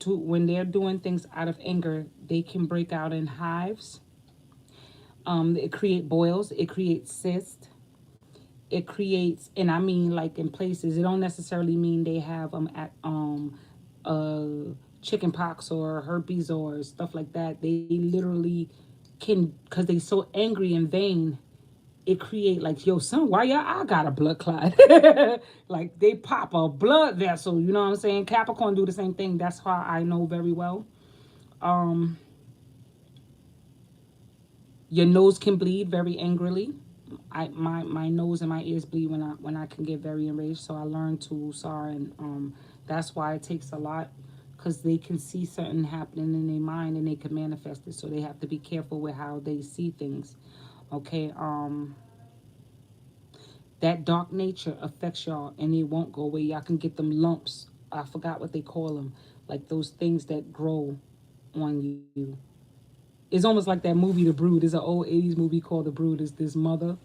[SPEAKER 1] when they're doing things out of anger, they can break out in hives. It create boils. It creates cysts. It creates, and I mean like in places. It don't necessarily mean they have chicken pox or herpes or stuff like that. They literally can, because they so angry and vain, it create like, yo, son, why y'all I got a blood clot? Like they pop a blood vessel, you know what I'm saying? Capricorn do the same thing. That's how I know very well. Your nose can bleed very angrily. My nose and my ears bleed when I can get very enraged. So I learned to sorry, and that's why it takes a lot, because they can see something happening in their mind and they can manifest it. So they have to be careful with how they see things. Okay, that dark nature affects y'all and it won't go away. Y'all can get them lumps. I forgot what they call them, like those things that grow on you. It's almost like that movie, The Brood. There's an old 80s movie called The Brood. It's this mother.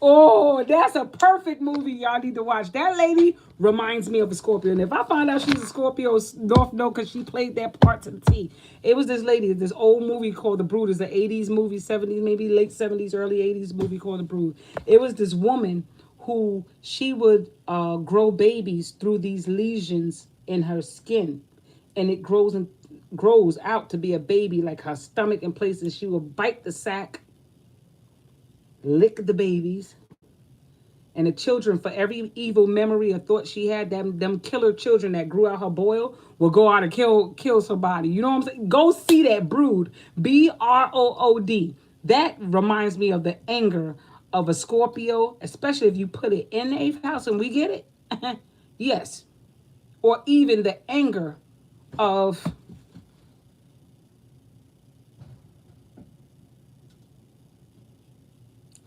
[SPEAKER 1] Oh, that's a perfect movie y'all need to watch. That lady reminds me of a Scorpio. And if I find out she's a Scorpio, North know, because she played that part to the T. It was this lady, this old movie called The Brood. It's an 80s movie, 70s, maybe late 70s, early 80s movie called The Brood. It was this woman who she would grow babies through these lesions in her skin. And it grows out to be a baby, like her stomach in places. She would bite the sack, lick the babies, and the children, for every evil memory or thought she had, them killer children that grew out her boil will go out and kill somebody. You know what I'm saying? Go see that Brood, Brood. That reminds me of the anger of a Scorpio, especially if you put it in the 8th house and we get it. Yes. Or even the anger of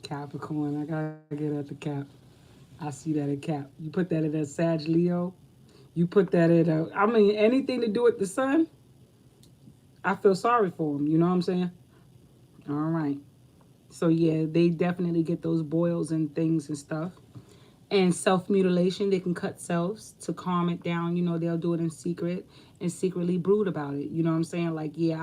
[SPEAKER 1] Capricorn. I gotta get at the Cap. I see that in Cap. You put that in a Sag Leo. You put that in a, I mean, anything to do with the sun, I feel sorry for them. You know what I'm saying? All right. So yeah, they definitely get those boils and things and stuff. And self-mutilation, they can cut selves to calm it down. You know, they'll do it in secret and secretly brood about it. You know what I'm saying? Like, yeah,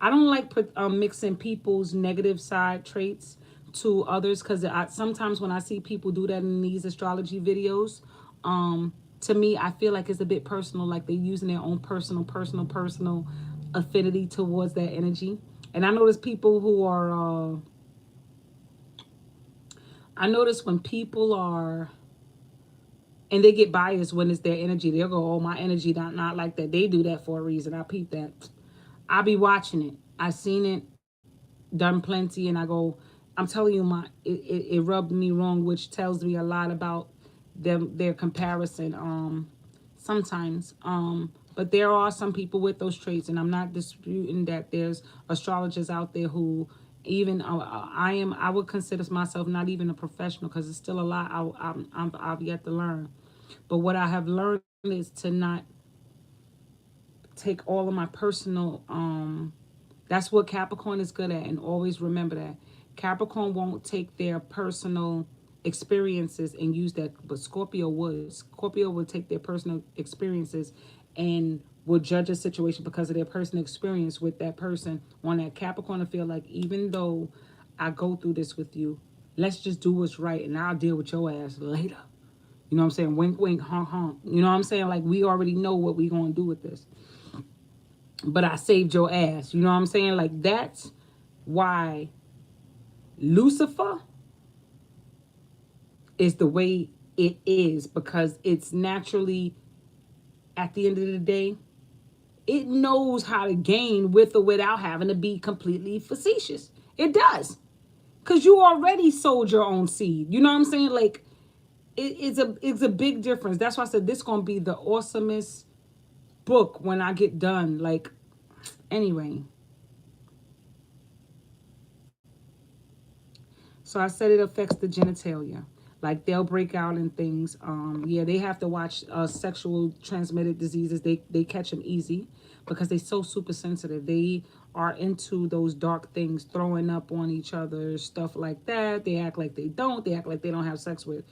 [SPEAKER 1] I don't like mixing people's negative side traits to others, because sometimes when I see people do that in these astrology videos, to me, I feel like it's a bit personal, like they're using their own personal affinity towards that energy. And I know there's people who are I notice when people are, and they get biased when it's their energy, they'll go, oh, my energy not like that. They do that for a reason. I peep that. I be watching it. I seen it done plenty, and I go, I'm telling you, it rubbed me wrong, which tells me a lot about them, their comparison. Sometimes, but there are some people with those traits, and I'm not disputing that there's astrologers out there who even I would consider myself not even a professional because it's still a lot I've yet to learn. But what I have learned is to not take all of my personal that's what Capricorn is good at, and always remember that. Capricorn won't take their personal experiences and use that, but Scorpio would. Scorpio would take their personal experiences and will judge a situation because of their personal experience with that person. On that Capricorn, I feel like even though I go through this with you, let's just do what's right and I'll deal with your ass later. You know what I'm saying? Wink, wink, honk, honk. You know what I'm saying? Like, we already know what we're going to do with this. But I saved your ass. You know what I'm saying? Like, that's why Lucifer is the way it is, because it's naturally, at the end of the day, it knows how to gain with or without having to be completely facetious. It does. Because you already sowed your own seed. You know what I'm saying? Like, it's a big difference. That's why I said this is going to be the awesomest book when I get done. Like, anyway. So I said it affects the genitalia. Like, they'll break out in things. Yeah, they have to watch sexual transmitted diseases. They catch them easy because they're so super sensitive. They are into those dark things, throwing up on each other, stuff like that. They act like they don't. They act like they don't have sex with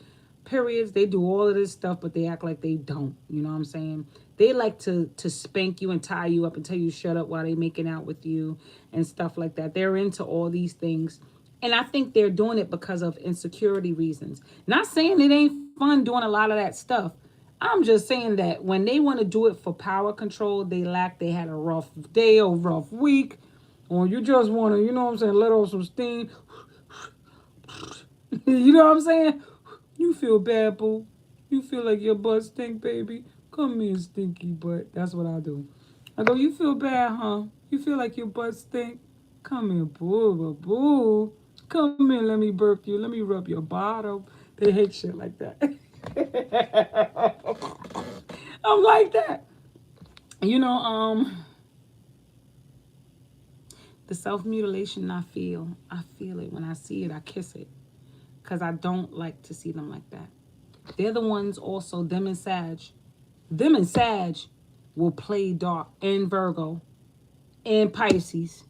[SPEAKER 1] periods. They do all of this stuff, but they act like they don't. You know what I'm saying? They like to spank you and tie you up and tell you shut up while they making out with you and stuff like that. They're into all these things. And I think they're doing it because of insecurity reasons. Not saying it ain't fun doing a lot of that stuff. I'm just saying that when they want to do it for power control, they had a rough day or rough week. Or you just want to, you know what I'm saying, let off some steam. You know what I'm saying? You feel bad, boo. You feel like your butt stink, baby. Come here, stinky butt. That's what I do. I go, you feel bad, huh? You feel like your butt stink? Come here, boo, boo. Come here, let me burp you. Let me rub your bottom. They hate shit like that. I'm like that. You know, the self-mutilation I feel it. When I see it, I kiss it. Because I don't like to see them like that. They're the ones also, them and Sag will play dark, and Virgo, and Pisces,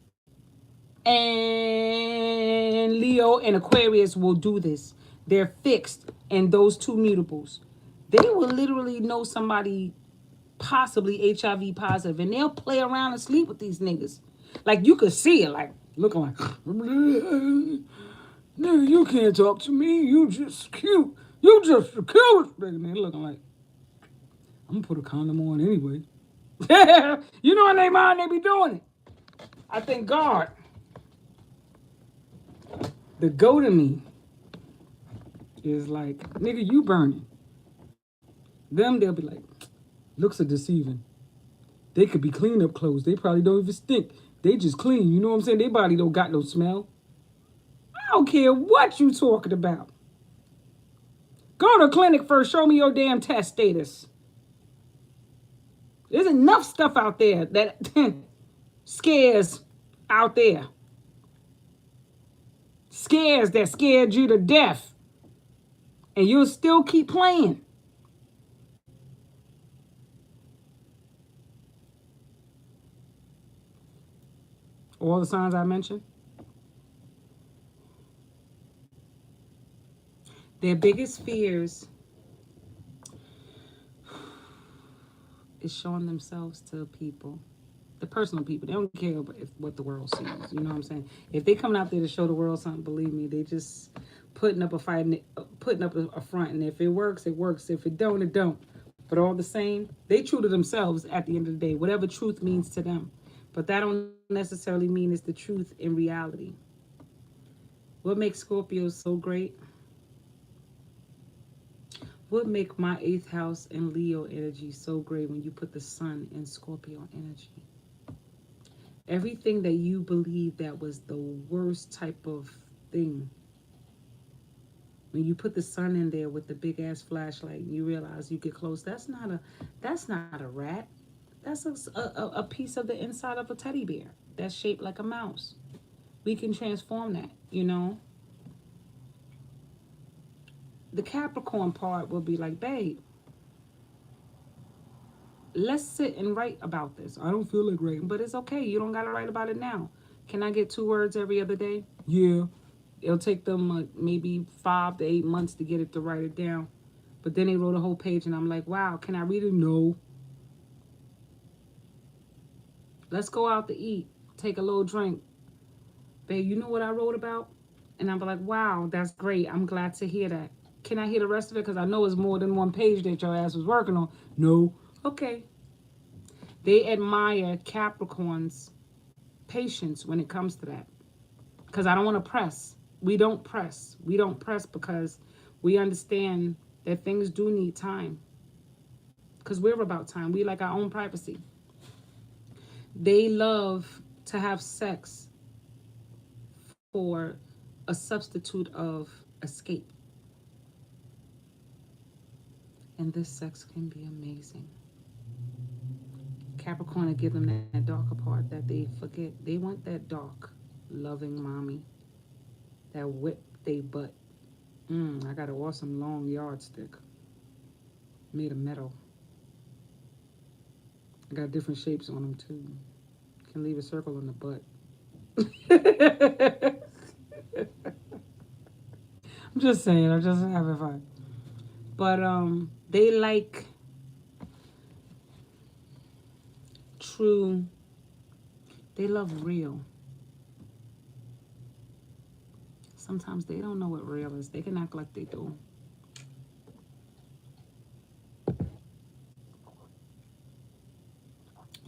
[SPEAKER 1] and Leo and Aquarius will do this. They're fixed in those two mutables. They will literally know somebody possibly HIV positive, and they'll play around and sleep with these niggas. Like, you could see it, like, looking like, nigga, you can't talk to me. You just cute. You just cute. Nigga, they looking like, I'm gonna put a condom on anyway. You know, in their mind, they be doing it. I thank God. The go to me is like, nigga, you burning. Them, they'll be like, looks are deceiving. They could be clean up clothes. They probably don't even stink. They just clean. You know what I'm saying? Their body don't got no smell. I don't care what you talking about. Go to the clinic first. Show me your damn test status. There's enough stuff out there that scares out there. Scares that scared you to death. And you'll still keep playing. All the signs I mentioned. Their biggest fears is showing themselves to people. The personal people. They don't care about what the world sees. You know what I'm saying? If they coming out there to show the world something, believe me, they just putting up a fight, putting up a front. And if it works, it works. If it don't, it don't. But all the same, they true to themselves at the end of the day. Whatever truth means to them. But that don't necessarily mean it's the truth in reality. What makes Scorpios so great? What make my 8th house and Leo energy so great when you put the sun in Scorpio energy? Everything that you believe that was the worst type of thing, when you put the sun in there with the big ass flashlight and you realize you get close, that's not a rat. That's a piece of the inside of a teddy bear that's shaped like a mouse. We can transform that, you know. The Capricorn part will be like, babe, let's sit and write about this. I don't feel like writing, but it's okay. You don't got to write about it now. Can I get 2 words every other day? Yeah. It'll take them maybe 5 to 8 months to get it to write it down. But then they wrote a whole page, and I'm like, wow, can I read it? No. Let's go out to eat. Take a little drink. Babe, you know what I wrote about? And I'm like, wow, that's great. I'm glad to hear that. Can I hear the rest of it? Because I know it's more than one page that your ass was working on. No. Okay. They admire Capricorn's patience when it comes to that. Because I don't want to press. We don't press. We don't press because we understand that things do need time. Because we're about time. We like our own privacy. They love to have sex for a substitute of escape. And this sex can be amazing. Capricorn will give them that darker part that they forget. They want that dark, loving mommy that whip they butt. I got an awesome long yardstick made of metal. I got different shapes on them too. Can leave a circle in the butt. I'm just saying, I'm just having fun. But they like true. They love real. Sometimes they don't know what real is. They can act like they do.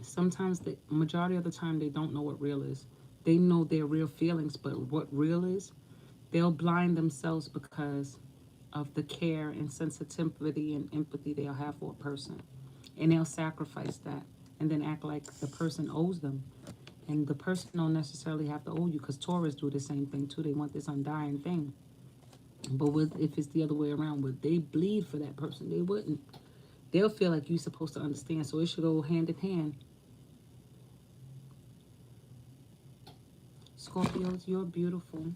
[SPEAKER 1] Sometimes, the majority of the time, they don't know what real is. They know their real feelings, but what real is, they'll blind themselves because of the care and sensitivity and empathy they'll have for a person. And they'll sacrifice that and then act like the person owes them. And the person don't necessarily have to owe you, because Taurus do the same thing too. They want this undying thing. But if it's the other way around, would they bleed for that person? They wouldn't. They'll feel like you're supposed to understand. So it should go hand in hand. Scorpios, you're beautiful.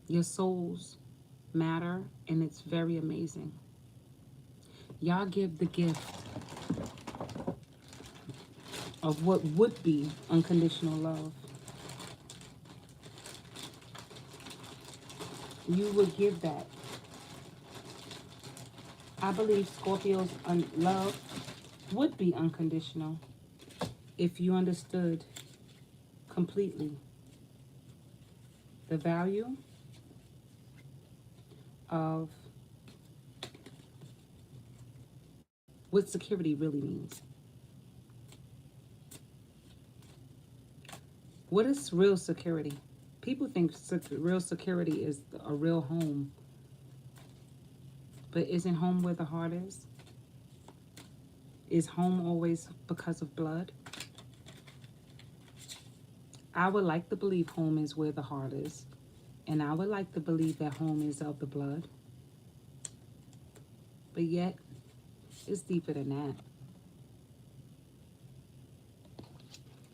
[SPEAKER 1] Your souls matter, and it's very amazing. Y'all give the gift of what would be unconditional love. You would give that. I believe Scorpio's love would be unconditional if you understood completely the value of what security really means. What is real security? People think real security is a real home. But isn't home where the heart is? Is home always because of blood? I would like to believe home is where the heart is. And I would like to believe that home is of the blood. But yet, it's deeper than that.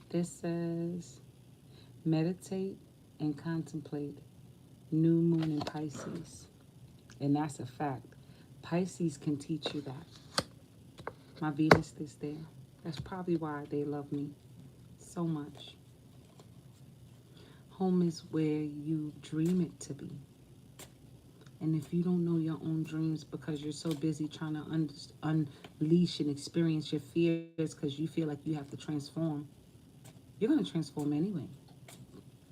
[SPEAKER 1] This says, meditate and contemplate new moon in Pisces. And that's a fact. Pisces can teach you that. My Venus is there. That's probably why they love me so much. Home is where you dream it to be. And if you don't know your own dreams because you're so busy trying to unleash and experience your fears because you feel like you have to transform, you're going to transform anyway.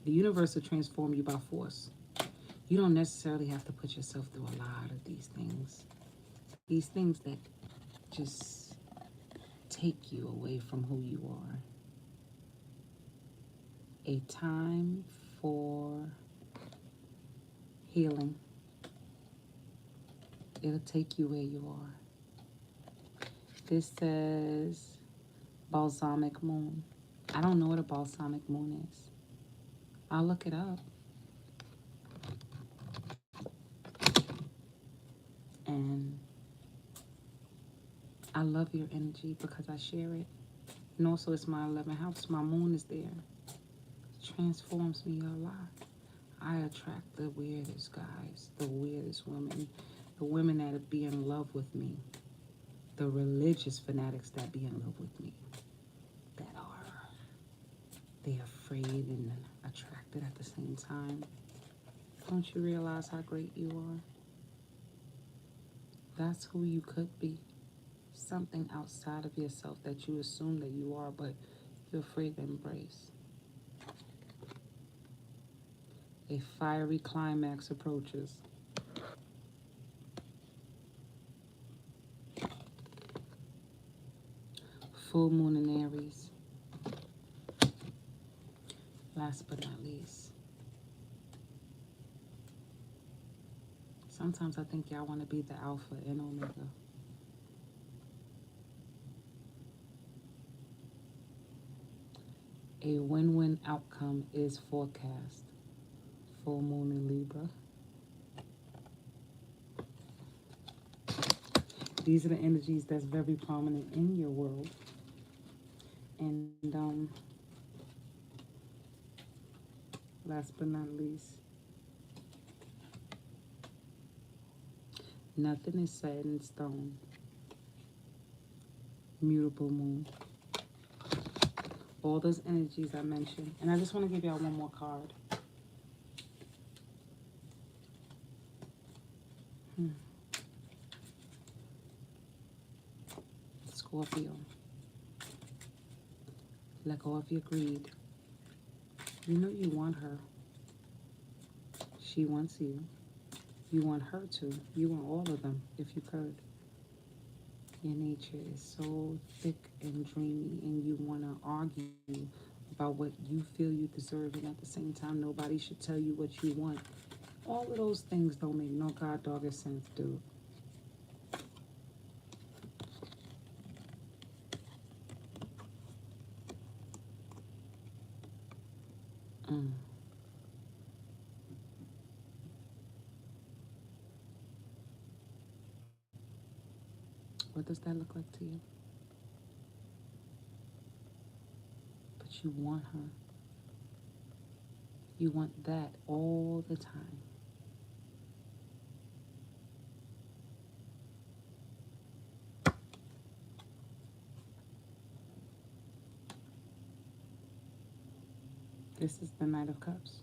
[SPEAKER 1] The universe will transform you by force. You don't necessarily have to put yourself through a lot of these things. These things that just take you away from who you are. A time for healing. It'll take you where you are. This says balsamic moon. I don't know what a balsamic moon is. I'll look it up. And I love your energy because I share it. And also it's my 11th house. My moon is there. It transforms me a lot. I attract the weirdest guys, the weirdest women, the women that be in love with me, the religious fanatics that be in love with me, that are, they're afraid and attracted at the same time. Don't you realize how great you are? That's who you could be. Something outside of yourself that you assume that you are, but you're afraid to embrace. A fiery climax approaches. Full moon in Aries. Last but not least. Sometimes I think y'all want to be the alpha and omega. A win-win outcome is forecast. Full moon in Libra. These are the energies that's very prominent in your world. And last but not least, nothing is set in stone. Mutable moon. All those energies I mentioned. And I just want to give y'all one more card. Scorpio. Let go of your greed. You know you want her. She wants you. You want her to. You want all of them if you could. Your nature is so thick and dreamy, and you want to argue about what you feel you deserve, and at the same time, nobody should tell you what you want. All of those things don't make no god dogger sense, dude. What does that look like to you? But you want her. You want that all the time. This is the Knight of Cups.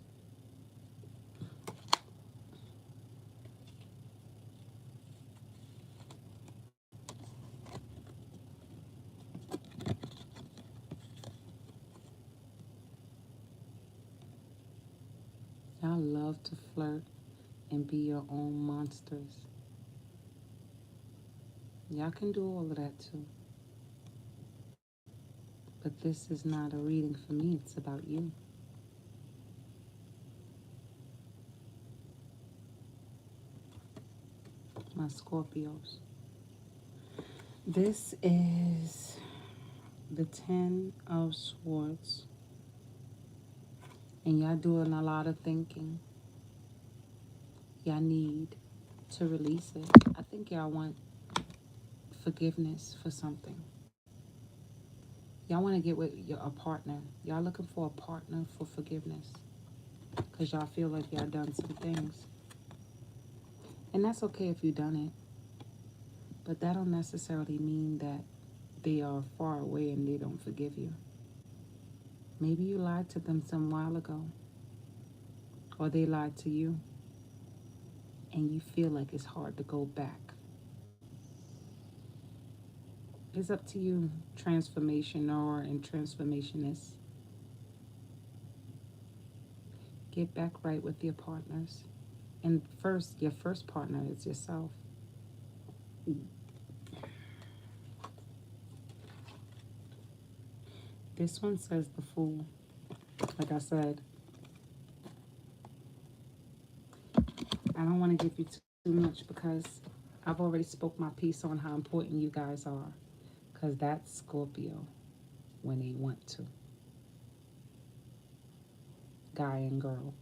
[SPEAKER 1] Y'all love to flirt and be your own monsters. Y'all can do all of that too. But this is not a reading for me, it's about you. My Scorpios. This is the 10 of Swords. And y'all doing a lot of thinking. Y'all need to release it. I think y'all want forgiveness for something. Y'all want to get with a partner. Y'all looking for a partner for forgiveness. Because y'all feel like y'all done some things. And that's okay if you done it. But that don't necessarily mean that they are far away and they don't forgive you. Maybe you lied to them some while ago. Or they lied to you. And you feel like it's hard to go back. It's up to you, transformationer and transformationist. Get back right with your partners. And first, your first partner is yourself. This one says the Fool. Like I said, I don't want to give you too much because I've already spoke my piece on how important you guys are. Because that's Scorpio when they want to. Guy and girl.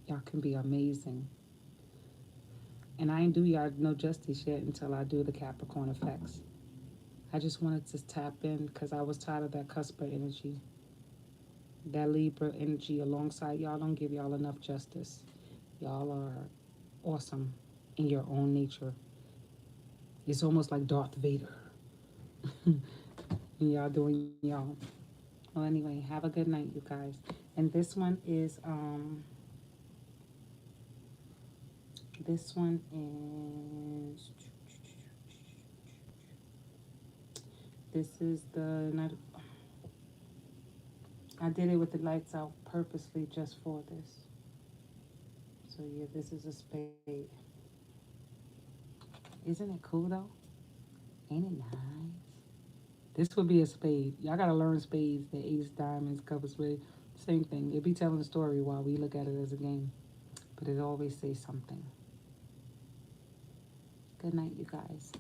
[SPEAKER 1] Y'all can be amazing. And I ain't do y'all no justice yet until I do the Capricorn effects. I just wanted to tap in because I was tired of that cusper energy. That Libra energy alongside y'all don't give y'all enough justice. Y'all are awesome in your own nature. It's almost like Darth Vader. And y'all doing y'all. Well, anyway, have a good night, you guys. And this is the night. I did it with the lights out purposely just for this. So yeah, this is a spade. Isn't it cool though? Ain't it nice? This would be a spade. Y'all gotta learn spades. The ace, diamonds, couple spade. Same thing. It be telling a story while we look at it as a game. But it always says something. Good night, you guys.